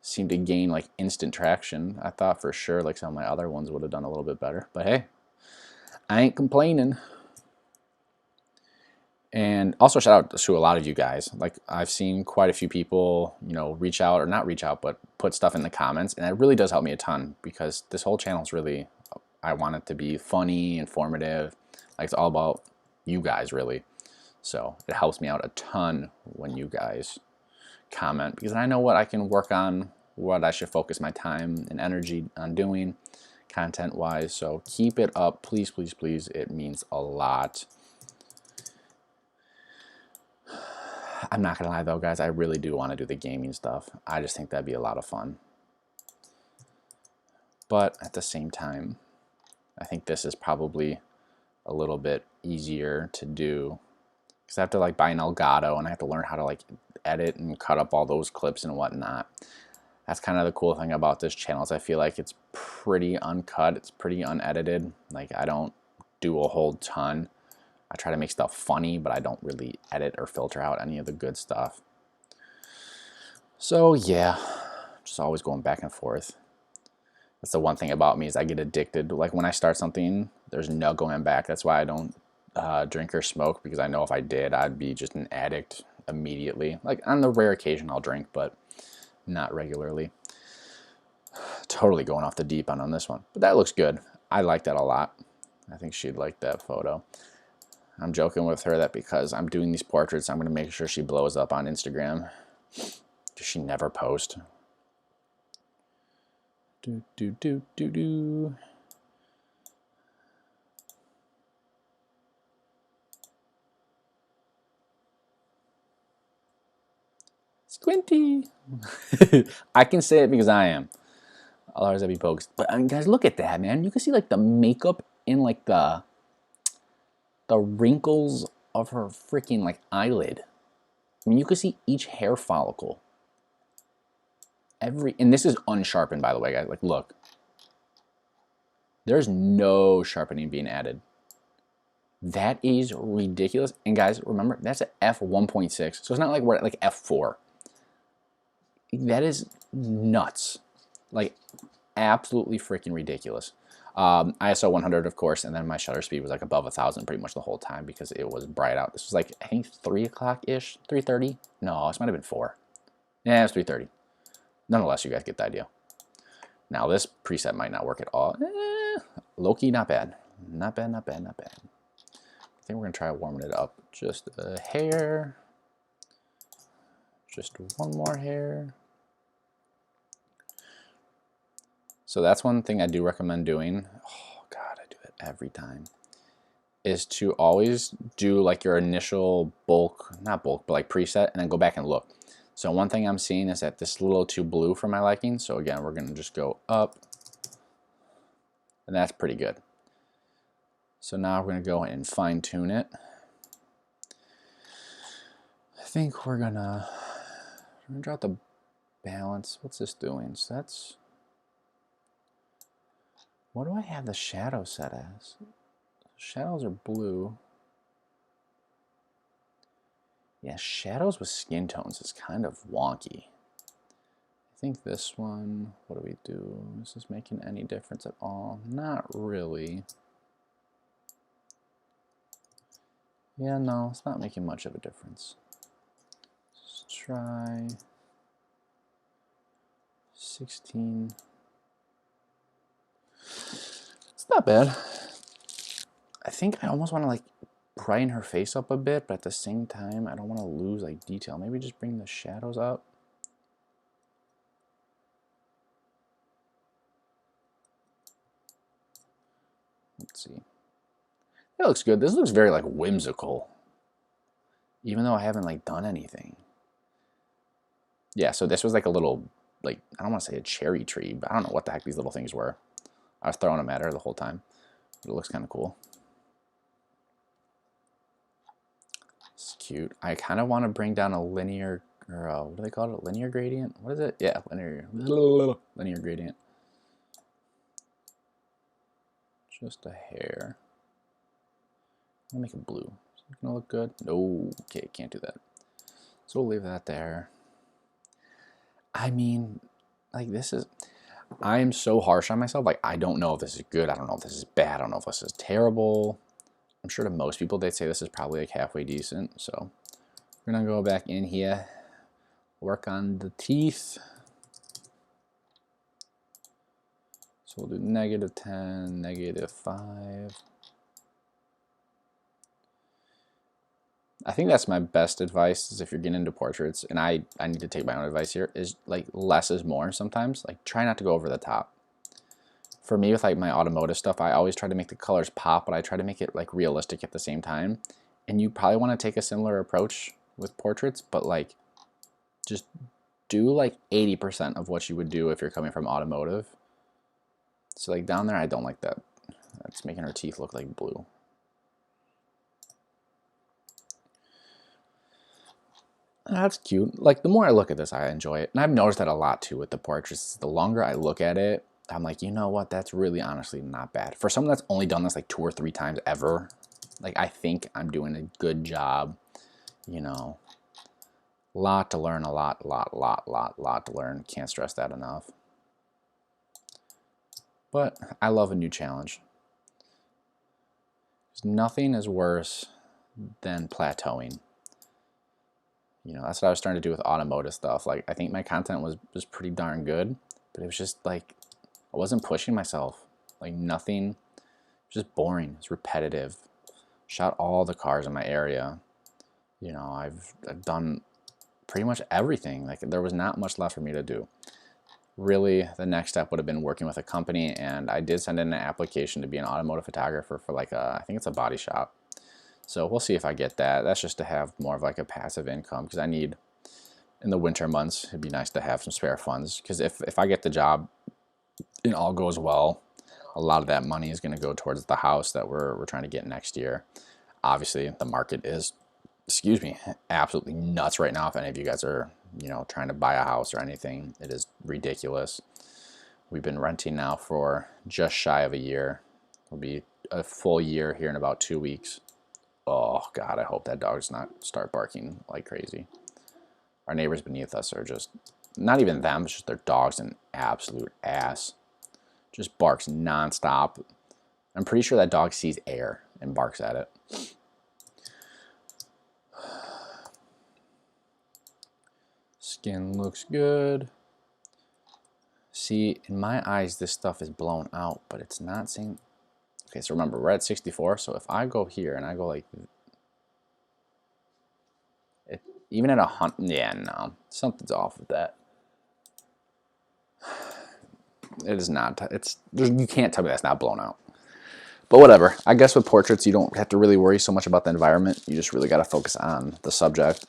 seemed to gain like instant traction. I thought for sure like some of my other ones would have done a little bit better. But hey, I ain't complaining. And also shout out to a lot of you guys. Like, I've seen quite a few people, you know, reach out, or not reach out, but put stuff in the comments. And it really does help me a ton, because this whole channel is really, I want it to be funny, informative. Like, it's all about you guys, really. So it helps me out a ton when you guys comment, because I know what I can work on, what I should focus my time and energy on doing content wise. So keep it up, please, please, please. It means a lot. I'm not gonna lie though, guys, I really do want to do the gaming stuff. I just think that'd be a lot of fun. But at the same time, I think this is probably a little bit easier to do, because I have to like buy an Elgato and I have to learn how to like edit and cut up all those clips and whatnot. That's kind of the cool thing about this channel, is I feel like it's pretty uncut, it's pretty unedited. Like, I don't do a whole ton. I try to make stuff funny, but I don't really edit or filter out any of the good stuff. So yeah, just always going back and forth. That's the one thing about me, is I get addicted. Like, when I start something, there's no going back. That's why I don't drink or smoke, because I know if I did, I'd be just an addict immediately. Like, on the rare occasion I'll drink, but not regularly. Totally going off the deep end on this one, but that looks good. I like that a lot. I think she'd like that photo. I'm joking with her that because I'm doing these portraits, I'm going to make sure she blows up on Instagram. Does she never post? Do, do, do, do, do. Squinty. I can say it because I am. Otherwise I'd be poked. But guys, look at that, man. You can see like the makeup in like the wrinkles of her freaking like eyelid. I mean, you can see each hair follicle. And this is unsharpened, by the way, guys. Like, look. There's no sharpening being added. That is ridiculous. And guys, remember, that's at f1.6. So it's not like we're at like f4. That is nuts. Like, absolutely freaking ridiculous. ISO 100, of course, and then my shutter speed was like above 1,000 pretty much the whole time, because it was bright out. This was like, I think 3 o'clock-ish, 3:30. No, this might have been 4. Yeah, it was 3:30. Nonetheless, you guys get the idea. Now, this preset might not work at all. Low-key, not bad. Not bad, not bad, not bad. I think we're going to try warming it up just a hair. Just one more hair. So that's one thing I do recommend doing. Oh, God, I do it every time. Is to always do like your initial bulk, not bulk, but like preset, and then go back and look. So one thing I'm seeing is that this is a little too blue for my liking. So again, we're going to just go up. And that's pretty good. So now we're going to go and fine tune it. I think we're going to drop the balance. What's this doing? So that's, what do I have the shadow set as? Shadows are blue. Yeah, shadows with skin tones is kind of wonky. I think this one, what do we do? Is this making any difference at all? Not really. Yeah, no, it's not making much of a difference. Let's try 16. It's not bad. I think I almost want to like brighten her face up a bit, but at the same time, I don't want to lose like detail. Maybe just bring the shadows up. Let's see. That looks good. This looks very like whimsical, even though I haven't like done anything. Yeah, so this was like a little, like, I don't want to say a cherry tree, but I don't know what the heck these little things were. I was throwing them at her the whole time. But it looks kind of cool. It's cute. I kind of want to bring down a linear, or what do they call it? A linear gradient? What is it? Yeah, linear gradient. Just a hair. I'm gonna make it blue. Is it gonna look good? No, okay, can't do that. So we'll leave that there. I mean, like, this is, I am so harsh on myself. Like, I don't know if this is good. I don't know if this is bad. I don't know if this is terrible. I'm sure to most people, they'd say this is probably like halfway decent. So we're gonna go back in here, work on the teeth. So we'll do -10, -5. I think that's my best advice is if you're getting into portraits, and I need to take my own advice here, is like less is more sometimes. Like try not to go over the top. For me with like my automotive stuff, I always try to make the colors pop, but I try to make it like realistic at the same time. And you probably want to take a similar approach with portraits, but like just do like 80% of what you would do if you're coming from automotive. So like down there, I don't like that. That's making her teeth look like blue. That's cute. Like the more I look at this, I enjoy it. And I've noticed that a lot too with the portraits. The longer I look at it, I'm like, you know what? That's really honestly not bad. For someone that's only done this like 2 or 3 times ever, like I think I'm doing a good job. You know, lot to learn, a lot to learn. Can't stress that enough. But I love a new challenge. Nothing is worse than plateauing. You know, that's what I was starting to do with automotive stuff. Like, I think my content was pretty darn good, but it was just like, I wasn't pushing myself. Like, nothing, just boring. It's repetitive. Shot all the cars in my area. You know, I've done pretty much everything. Like, there was not much left for me to do. Really, the next step would have been working with a company, and I did send in an application to be an automotive photographer for like I think it's a body shop. So we'll see if I get that. That's just to have more of like a passive income, because I need, in the winter months, it'd be nice to have some spare funds, because if I get the job and all goes well, a lot of that money is going to go towards the house that we're trying to get next year. Obviously, the market is, excuse me, absolutely nuts right now. If any of you guys are, you know, trying to buy a house or anything, it is ridiculous. We've been renting now for just shy of a year. It'll be a full year here in about 2 weeks. Oh God, I hope that dog does not start barking like crazy. Our neighbors beneath us are just, not even them, it's just their dog's an absolute ass. Just barks nonstop. I'm pretty sure that dog sees air and barks at it. Skin looks good. See, in my eyes, this stuff is blown out, but it's not saying. Okay, so remember, we're at 64, so if I go here and I go like, even at 100, yeah, no, something's off with that. It is not, you can't tell me that's not blown out. But whatever, I guess with portraits, you don't have to really worry so much about the environment. You just really got to focus on the subject,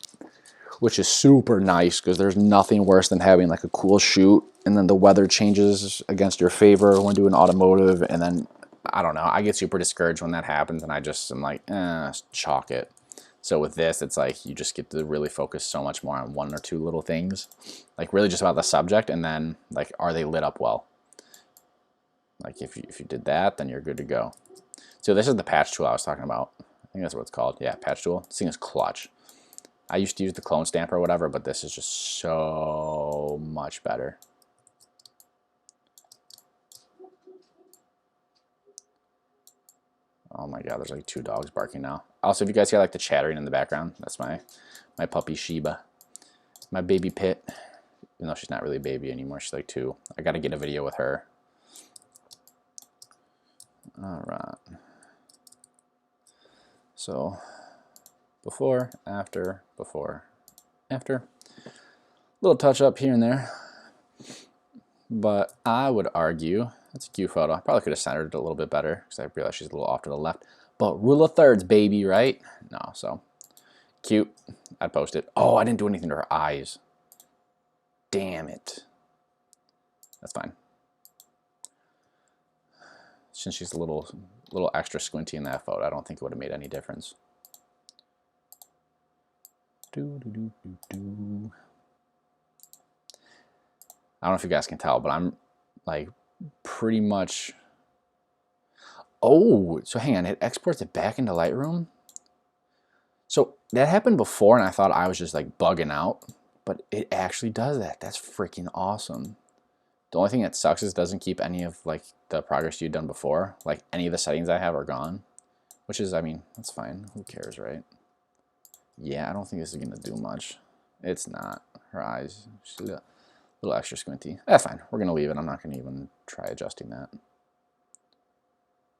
which is super nice, because there's nothing worse than having like a cool shoot and then the weather changes against your favor when doing automotive, and then I don't know, I get super discouraged when that happens, and I just am like, chalk it. So with this, it's like you just get to really focus so much more on 1 or 2 little things, like really just about the subject, and then like, are they lit up well? Like if you did that, then you're good to go. So this is the patch tool I was talking about. I think that's what it's called. Yeah, patch tool. This thing is clutch. I used to use the clone stamp or whatever, but this is just so much better. Oh my God, there's like 2 dogs barking now. Also, if you guys hear like the chattering in the background, that's my puppy Sheba, my baby Pit. Even though she's not really a baby anymore, she's like 2. I got to get a video with her. All right. So before, after, before, after. Little touch up here and there. But I would argue, that's a cute photo. I probably could have centered it a little bit better, because I realized she's a little off to the left. But rule of thirds, baby, right? No, so cute. I'd post it. Oh, I didn't do anything to her eyes. Damn it. That's fine. Since she's a little extra squinty in that photo, I don't think it would have made any difference. I don't know if you guys can tell, but I'm like pretty much. Oh, so hang on, it exports it back into Lightroom? So that happened before, and I thought I was just like bugging out, but it actually does that. That's freaking awesome. The only thing that sucks is it doesn't keep any of like the progress you've done before. Like any of the settings I have are gone, which is, I mean, that's fine. Who cares, right? Yeah, I don't think this is gonna do much. It's not. Her eyes, she's a little extra squinty. That's fine. We're gonna leave it. I'm not gonna even try adjusting that.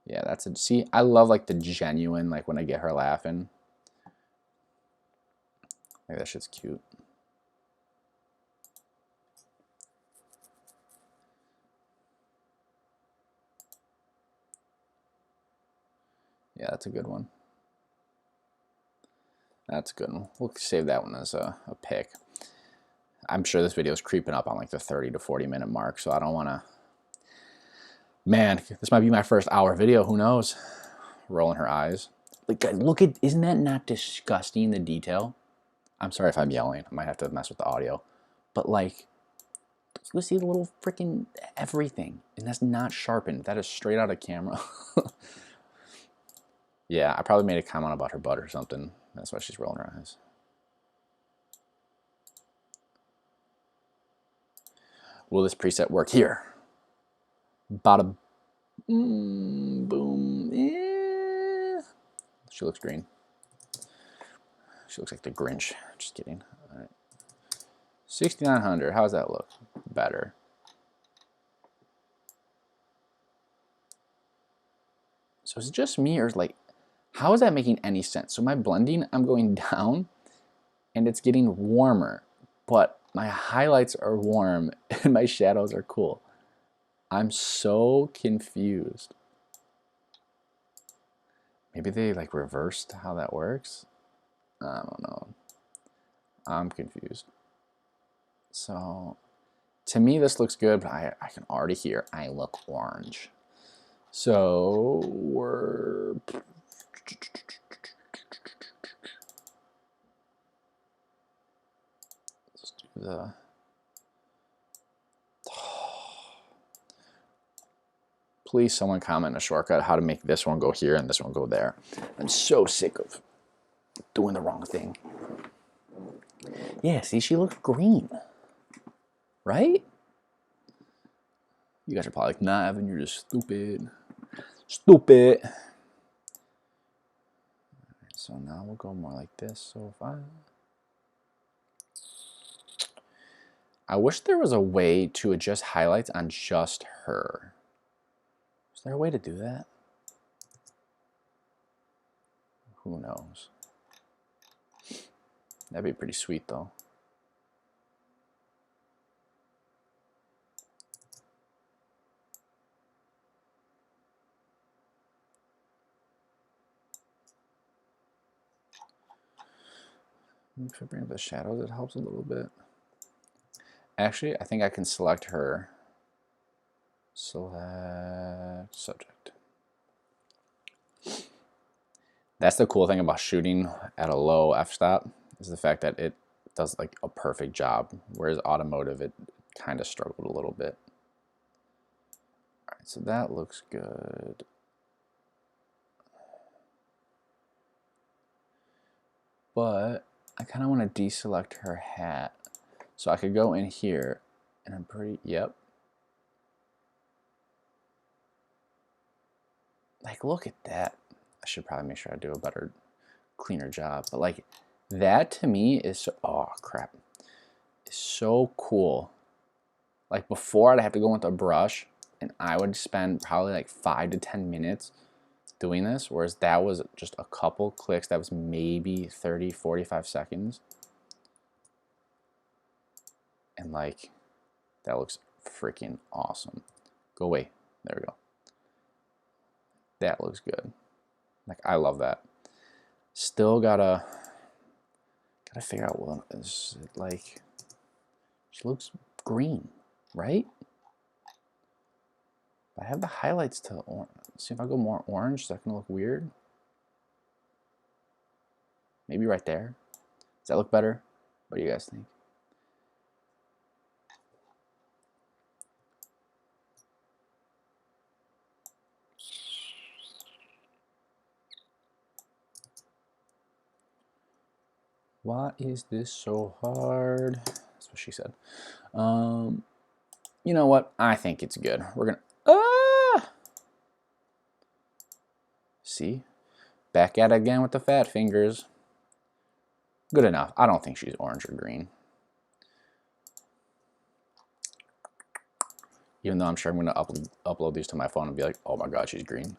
Yeah, that's it. See, I love like the genuine, like when I get her laughing. think that shit's cute. Yeah, that's a good one. That's a good one. We'll save that one as a pick. I'm sure this video is creeping up on like the 30 to 40 minute mark, so I don't want to. Man, this might be my first hour video. Who knows? Rolling her eyes. Like, look at, isn't that not disgusting, the detail? I'm sorry if I'm yelling. I might have to mess with the audio. But like, you see the little freaking everything. And that's not sharpened. That is straight out of camera. Yeah, I probably made a comment about her butt or something. That's why she's rolling her eyes. Will this preset work here? Bada boom. Yeah. She looks green. She looks like the Grinch. Just kidding. All right. 6,900. How does that look? Better. So is it just me, or is like, how is that making any sense? So my blending, I'm going down and it's getting warmer, but my highlights are warm and my shadows are cool. I'm so confused. Maybe they like reversed how that works. I don't know. I'm confused. So to me, this looks good, but I can already hear I look orange. So we're let's do the please someone comment a shortcut how to make this one go here and this one go there. I'm so sick of doing the wrong thing. Yeah, see, she looks green, right? You guys are probably like, nah, Evan, you're just stupid. Stupid. So now we'll go more like this. So if I wish there was a way to adjust highlights on just her. Is there a way to do that? Who knows? That'd be pretty sweet though. If I bring up the shadows, it helps a little bit. Actually, I think I can select her. Select subject. That's the cool thing about shooting at a low f-stop, is the fact that it does like a perfect job, whereas automotive, it kind of struggled a little bit. All right, so that looks good. But I kind of want to deselect her hat. So I could go in here and I'm pretty, yep. Like, look at that. I should probably make sure I do a better, cleaner job. But like, that to me is, so, oh crap, is so cool. Like before I'd have to go with a brush and I would spend probably like 5 to 10 minutes doing this, whereas that was just a couple clicks. That was maybe 30, 45 seconds. And like, that looks freaking awesome. Go away. There we go. That looks good. Like, I love that. Still gotta figure out what is it like. She looks green, right? I have the highlights to orange. See if I go more orange, is that gonna look weird? Maybe right there. Does that look better? What do you guys think? Why is this so hard? That's what she said. You know what? I think it's good. We're gonna, see? Back at it again with the fat fingers. Good enough. I don't think she's orange or green. Even though I'm sure I'm gonna upload these to my phone and be like, oh my god, she's green.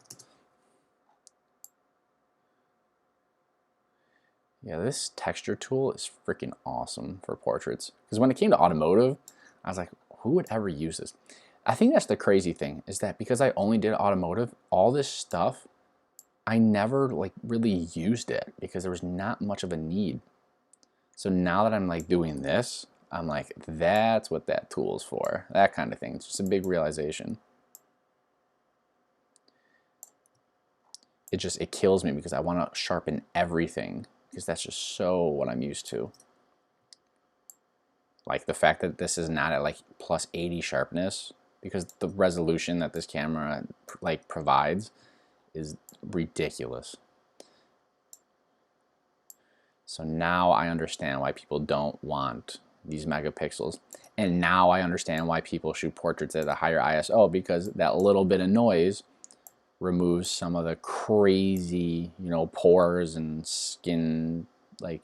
Yeah, this texture tool is freaking awesome for portraits. Because when it came to automotive, I was like, who would ever use this? I think that's the crazy thing, is that because I only did automotive, all this stuff, I never like really used it because there was not much of a need. So now that I'm like doing this, I'm like, that's what that tool is for. That kind of thing. It's just a big realization. It kills me because I want to sharpen everything because that's just so what I'm used to. Like the fact that this is not at like plus 80 sharpness, because the resolution that this camera like provides is ridiculous. So now I understand why people don't want these megapixels. And now I understand why people shoot portraits at a higher ISO, because that little bit of noise removes some of the crazy, you know, pores and skin like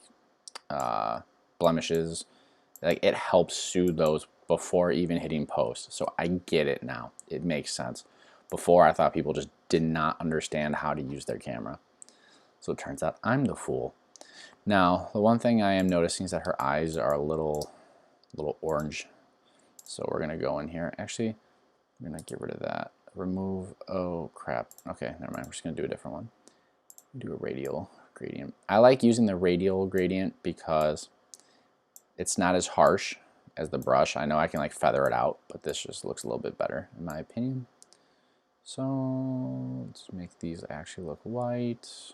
blemishes. Like it helps soothe those before even hitting post. So I get it now. It makes sense. Before I thought people just did not understand how to use their camera. So it turns out I'm the fool. Now, the one thing I am noticing is that her eyes are a little orange. So we're gonna go in here. Actually, I'm gonna get rid of that. Remove, oh crap. Okay, never mind, we're just gonna do a different one. Do a radial gradient. I like using the radial gradient because it's not as harsh as the brush. I know I can like feather it out, but this just looks a little bit better in my opinion. So let's make these actually look white.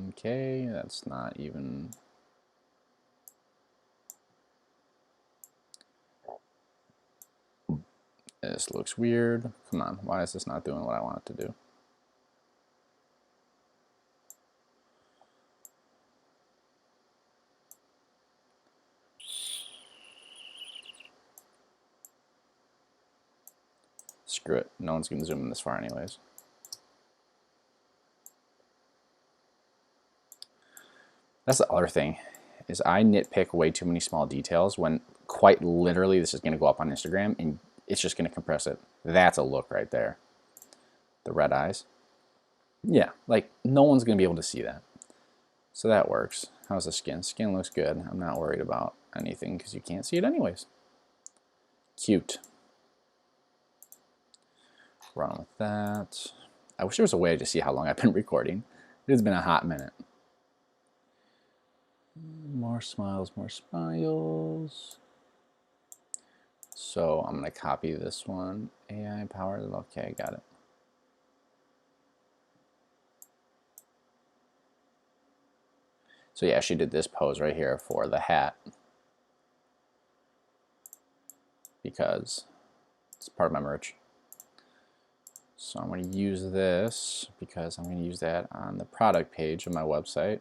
Okay, that's not even. This looks weird. Come on, why is this not doing what I want it to do? Screw it, no one's gonna zoom in this far anyways. That's the other thing, is I nitpick way too many small details when quite literally this is gonna go up on Instagram and it's just gonna compress it. That's a look right there. The red eyes. Yeah, like no one's gonna be able to see that. So that works. How's the skin? Skin looks good. I'm not worried about anything because you can't see it anyways. Cute. Run with that. I wish there was a way to see how long I've been recording. It has been a hot minute. More smiles, more smiles. So I'm going to copy this one. AI powered. Okay, got it. So yeah, she did this pose right here for the hat because it's part of my merch. So I'm going to use this because I'm going to use that on the product page of my website.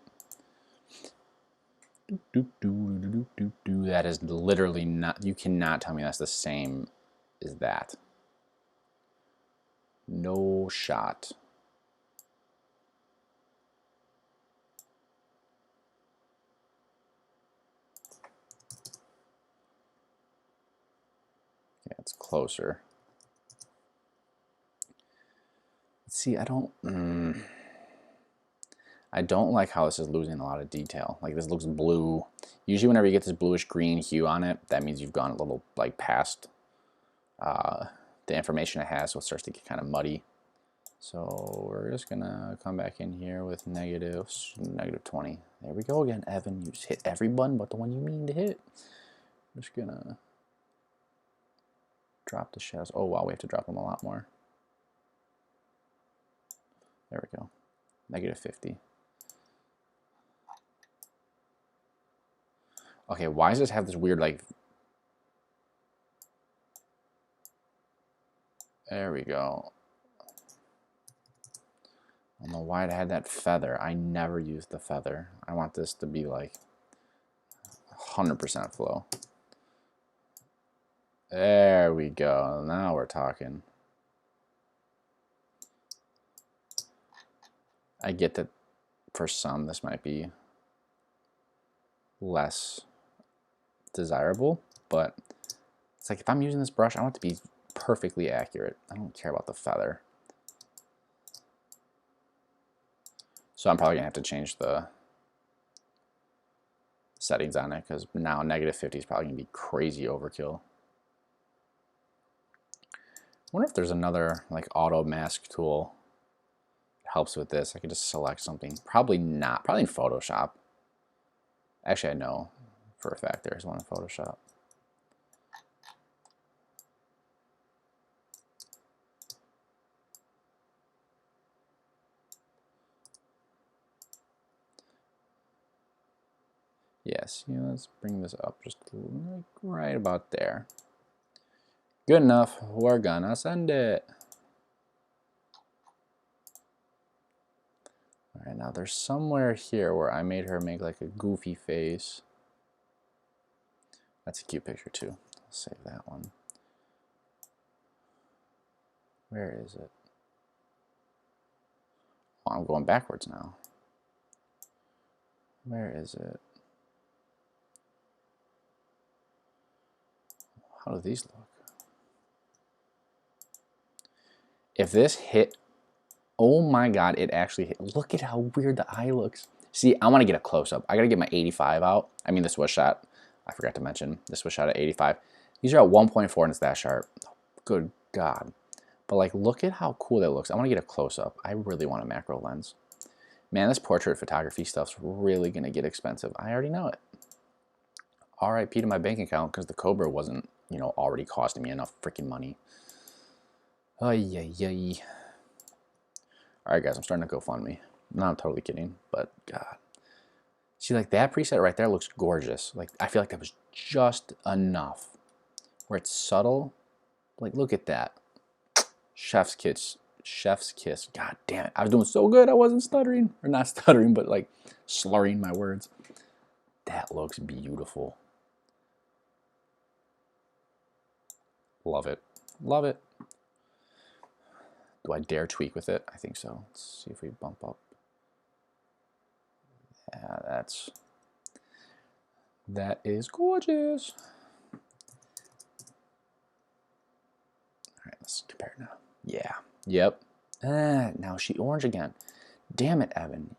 That is literally not, you cannot tell me that's the same as that. No shot. Yeah, it's closer. See, I don't like how this is losing a lot of detail. Like this looks blue. Usually whenever you get this bluish green hue on it, that means you've gone a little like past the information it has, so it starts to get kind of muddy. So we're just gonna come back in here with negative 20. There we go again, Evan. You just hit every button but the one you mean to hit. I'm just gonna drop the shadows. Oh wow, we have to drop them a lot more. There we go. Negative 50. Okay, why does this have this weird like... There we go. I don't know why it had that feather. I never used the feather. I want this to be like 100% flow. There we go. Now we're talking. I get that for some this might be less desirable, but it's like if I'm using this brush, I want it to be perfectly accurate. I don't care about the feather. So I'm probably gonna have to change the settings on it, because now -50 is probably gonna be crazy overkill. I wonder if there's another like auto mask tool that helps with this. I could just select something. Probably not. Probably in Photoshop. Actually, I know for a fact there's one in Photoshop. Yes, let's bring this up just like right about there. Good enough. We're gonna send it. All right, now there's somewhere here where I made her make like a goofy face. That's a cute picture too. I'll save that one. Where is it? Oh, I'm going backwards now. Where is it? How do these look? If this hit, oh my god, it actually hit. Look at how weird the eye looks. See, I want to get a close-up. I got to get my 85 out. I mean, this was shot, I forgot to mention, this was shot at 85. These are at 1.4 and it's that sharp. Good god. But like, look at how cool that looks. I want to get a close-up. I really want a macro lens. Man, this portrait photography stuff's really going to get expensive. I already know it. RIP to my bank account, because the Cobra wasn't, already costing me enough freaking money. Ay, ay, ay. Alright guys, I'm starting to go fund me. No, I'm totally kidding, but god. See, like that preset right there looks gorgeous. Like, I feel like that was just enough. Where it's subtle. Like, look at that. Chef's kiss. Chef's kiss. God damn it. I was doing so good I wasn't stuttering. Or not stuttering, but like slurring my words. That looks beautiful. Love it. Love it. Do I dare tweak with it? I think so. Let's see if we bump up. Yeah, that is gorgeous. All right, let's compare now. Yeah. Yep. Now she orange again. Damn it, Evan.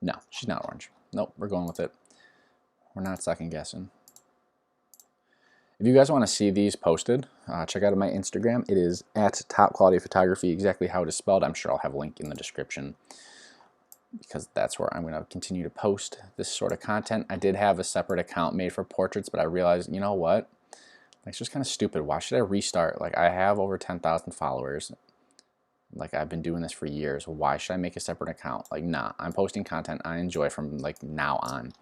No, she's not orange. Nope, we're going with it. We're not second guessing. If you guys want to see these posted, check out my Instagram. It is at Top Quality Photography, exactly how it is spelled. I'm sure I'll have a link in the description, because that's where I'm going to continue to post this sort of content. I did have a separate account made for portraits, but I realized, you know what? It's just kind of stupid. Why should I restart? Like, I have over 10,000 followers. Like, I've been doing this for years. Why should I make a separate account? Like, nah, I'm posting content I enjoy from like now on.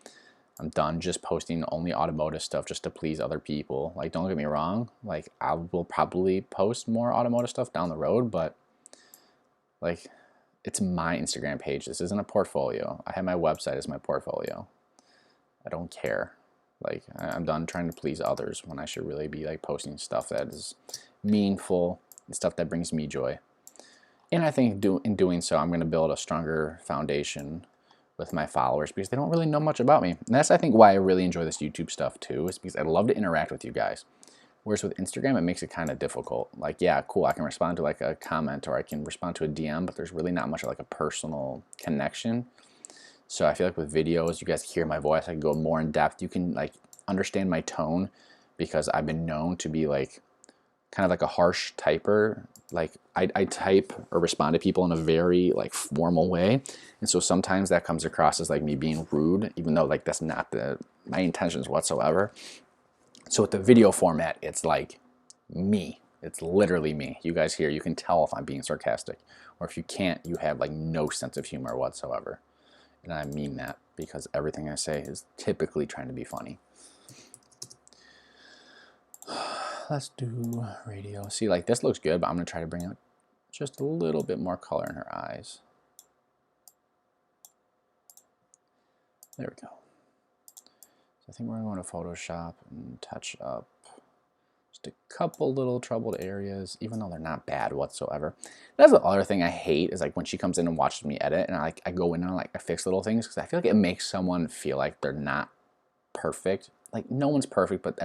I'm done just posting only automotive stuff just to please other people. Like, don't get me wrong. Like, I will probably post more automotive stuff down the road, but like, it's my Instagram page. This isn't a portfolio. I have my website as my portfolio. I don't care. Like, I'm done trying to please others when I should really be like posting stuff that is meaningful and stuff that brings me joy. And I think in doing so, I'm going to build a stronger foundation with my followers, because they don't really know much about me. And that's, I think, why I really enjoy this YouTube stuff too, is because I love to interact with you guys. Whereas with Instagram, it makes it kind of difficult. Like, yeah, cool, I can respond to like a comment or I can respond to a DM, but there's really not much of like a personal connection. So I feel like with videos, you guys hear my voice, I can go more in depth. You can like understand my tone, because I've been known to be like kind of like a harsh typer. Like, I type or respond to people in a very like formal way, and so sometimes that comes across as like me being rude, even though like that's not my intentions whatsoever. So with the video format, it's like me. It's literally me. You guys here, you can tell if I'm being sarcastic, or if you can't, you have like no sense of humor whatsoever. And I mean that, because everything I say is typically trying to be funny. Let's do radio. See, like, this looks good, but I'm going to try to bring out just a little bit more color in her eyes. There we go. So I think we're going to Photoshop and touch up just a couple little troubled areas, even though they're not bad whatsoever. That's the other thing I hate, is like when she comes in and watches me edit, and I go in and I fix little things, because I feel like it makes someone feel like they're not perfect. Like, no one's perfect, but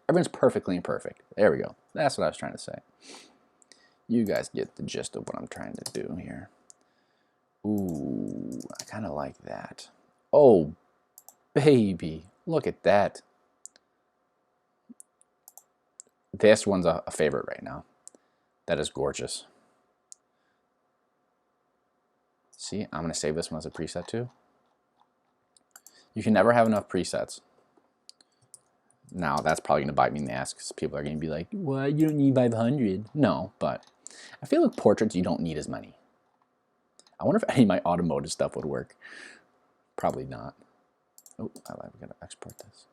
Everyone's perfectly imperfect. There we go. That's what I was trying to say. You guys get the gist of what I'm trying to do here. Ooh, I kind of like that. Oh, baby. Look at that. This one's a favorite right now. That is gorgeous. See, I'm going to save this one as a preset too. You can never have enough presets. Now, that's probably going to bite me in the ass because people are going to be like, "What? You don't need 500." No, but I feel like portraits, you don't need as many. I wonder if any of my automotive stuff would work. Probably not. Oh, I got to export this.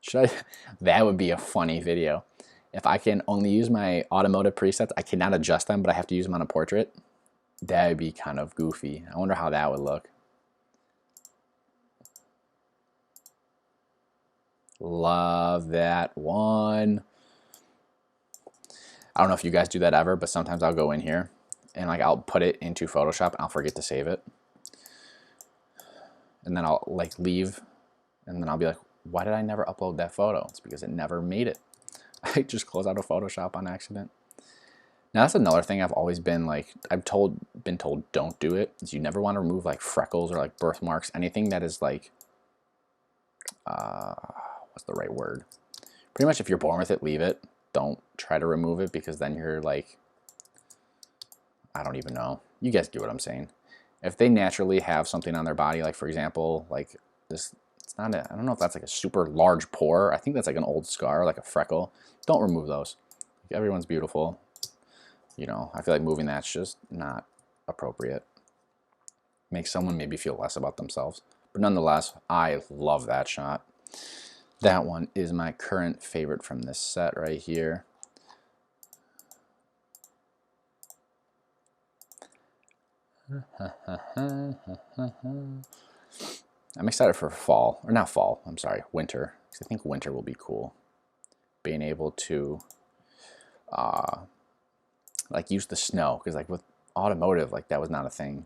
Should I? That would be a funny video. If I can only use my automotive presets, I cannot adjust them, but I have to use them on a portrait. That would be kind of goofy. I wonder how that would look. Love that one. I don't know if you guys do that ever, but sometimes I'll go in here and like I'll put it into Photoshop and I'll forget to save it. And then I'll like leave and then I'll be like, why did I never upload that photo? It's because it never made it. I just close out of Photoshop on accident. Now that's another thing I've always been like, been told don't do it, is you never want to remove like freckles or like birthmarks, anything that is like, what's the right word? Pretty much if you're born with it, leave it. Don't try to remove it because then you're like, I don't even know. You guys get what I'm saying. If they naturally have something on their body, like for example, like this, it's not a, I don't know if that's like a super large pore. I think that's like an old scar, like a freckle. Don't remove those. Everyone's beautiful. You know, I feel like moving that's just not appropriate. Makes someone maybe feel less about themselves. But nonetheless, I love that shot. That one is my current favorite from this set right here. I'm excited for fall, or not fall, I'm sorry, winter. Because I think winter will be cool. Being able to like use the snow, because like with automotive, like that was not a thing.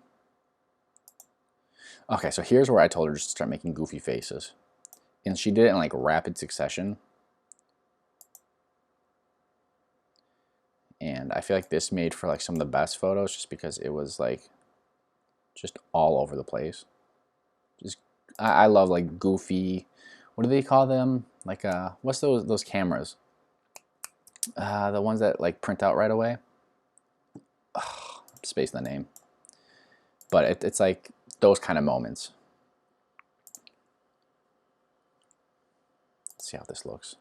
Okay, so here's where I told her just to start making goofy faces. And she did it in like rapid succession. And I feel like this made for like some of the best photos just because it was like just all over the place. Just I love like goofy, what do they call them? Like what's those cameras? The ones that like print out right away. Ugh, space the name. But it's like those kind of moments. Let's see how this looks.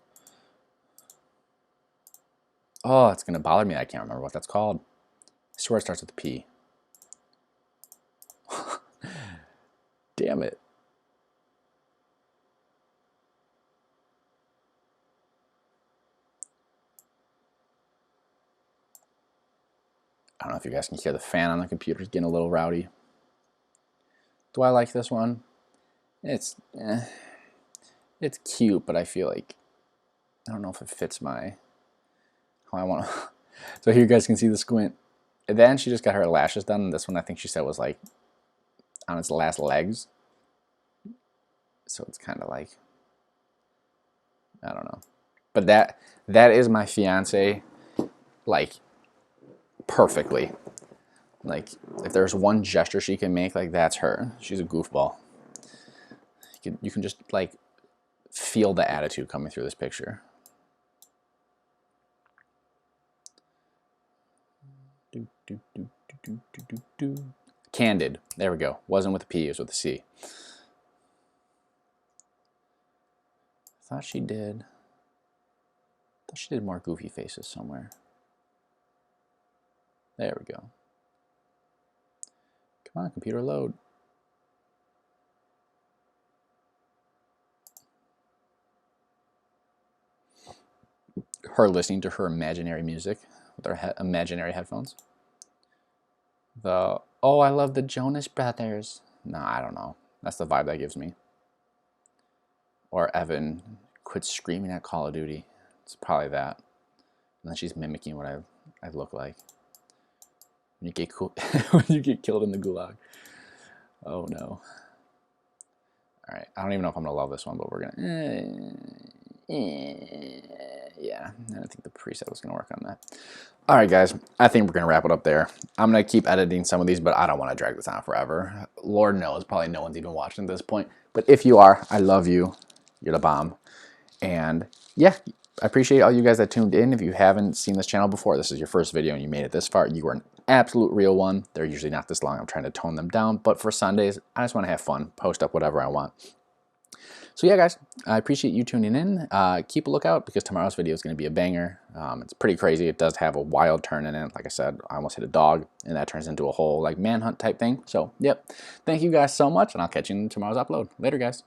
Oh, it's gonna bother me. I can't remember what that's called. I swear it starts with a P. Damn it. I don't know if you guys can hear the fan on the computer. It's getting a little rowdy. Do I like this one? It's cute, but I feel like I don't know if it fits my how I want to. So here you guys can see the squint. And then she just got her lashes done. And this one I think she said was like on its last legs. So it's kind of like, I don't know. But that is my fiance, like perfectly. Like if there's one gesture she can make, like that's her. She's a goofball. You can just like feel the attitude coming through this picture. Candid. There we go. Wasn't with a P, it was with a C. Thought she did more goofy faces somewhere. There we go. Come on, computer, load. Her listening to her imaginary music with her imaginary headphones. Oh, I love the Jonas Brothers. No, I don't know. That's the vibe that gives me. Or Evan, quit screaming at Call of Duty. It's probably that. And then she's mimicking what I look like. When you get when you get killed in the gulag. Oh no. All right, I don't even know if I'm gonna love this one, but we're gonna. Yeah, I don't think the preset was going to work on that. All right, guys, I think we're going to wrap it up there. I'm going to keep editing some of these, but I don't want to drag this on forever. Lord knows, probably no one's even watching at this point. But if you are, I love you. You're the bomb. And yeah, I appreciate all you guys that tuned in. If you haven't seen this channel before, this is your first video and you made it this far, you are an absolute real one. They're usually not this long. I'm trying to tone them down. But for Sundays, I just want to have fun, post up whatever I want. So yeah, guys, I appreciate you tuning in. Keep a lookout because tomorrow's video is going to be a banger. It's pretty crazy. It does have a wild turn in it. Like I said, I almost hit a dog, and that turns into a whole like manhunt type thing. So, yep. Thank you guys so much, and I'll catch you in tomorrow's upload. Later, guys.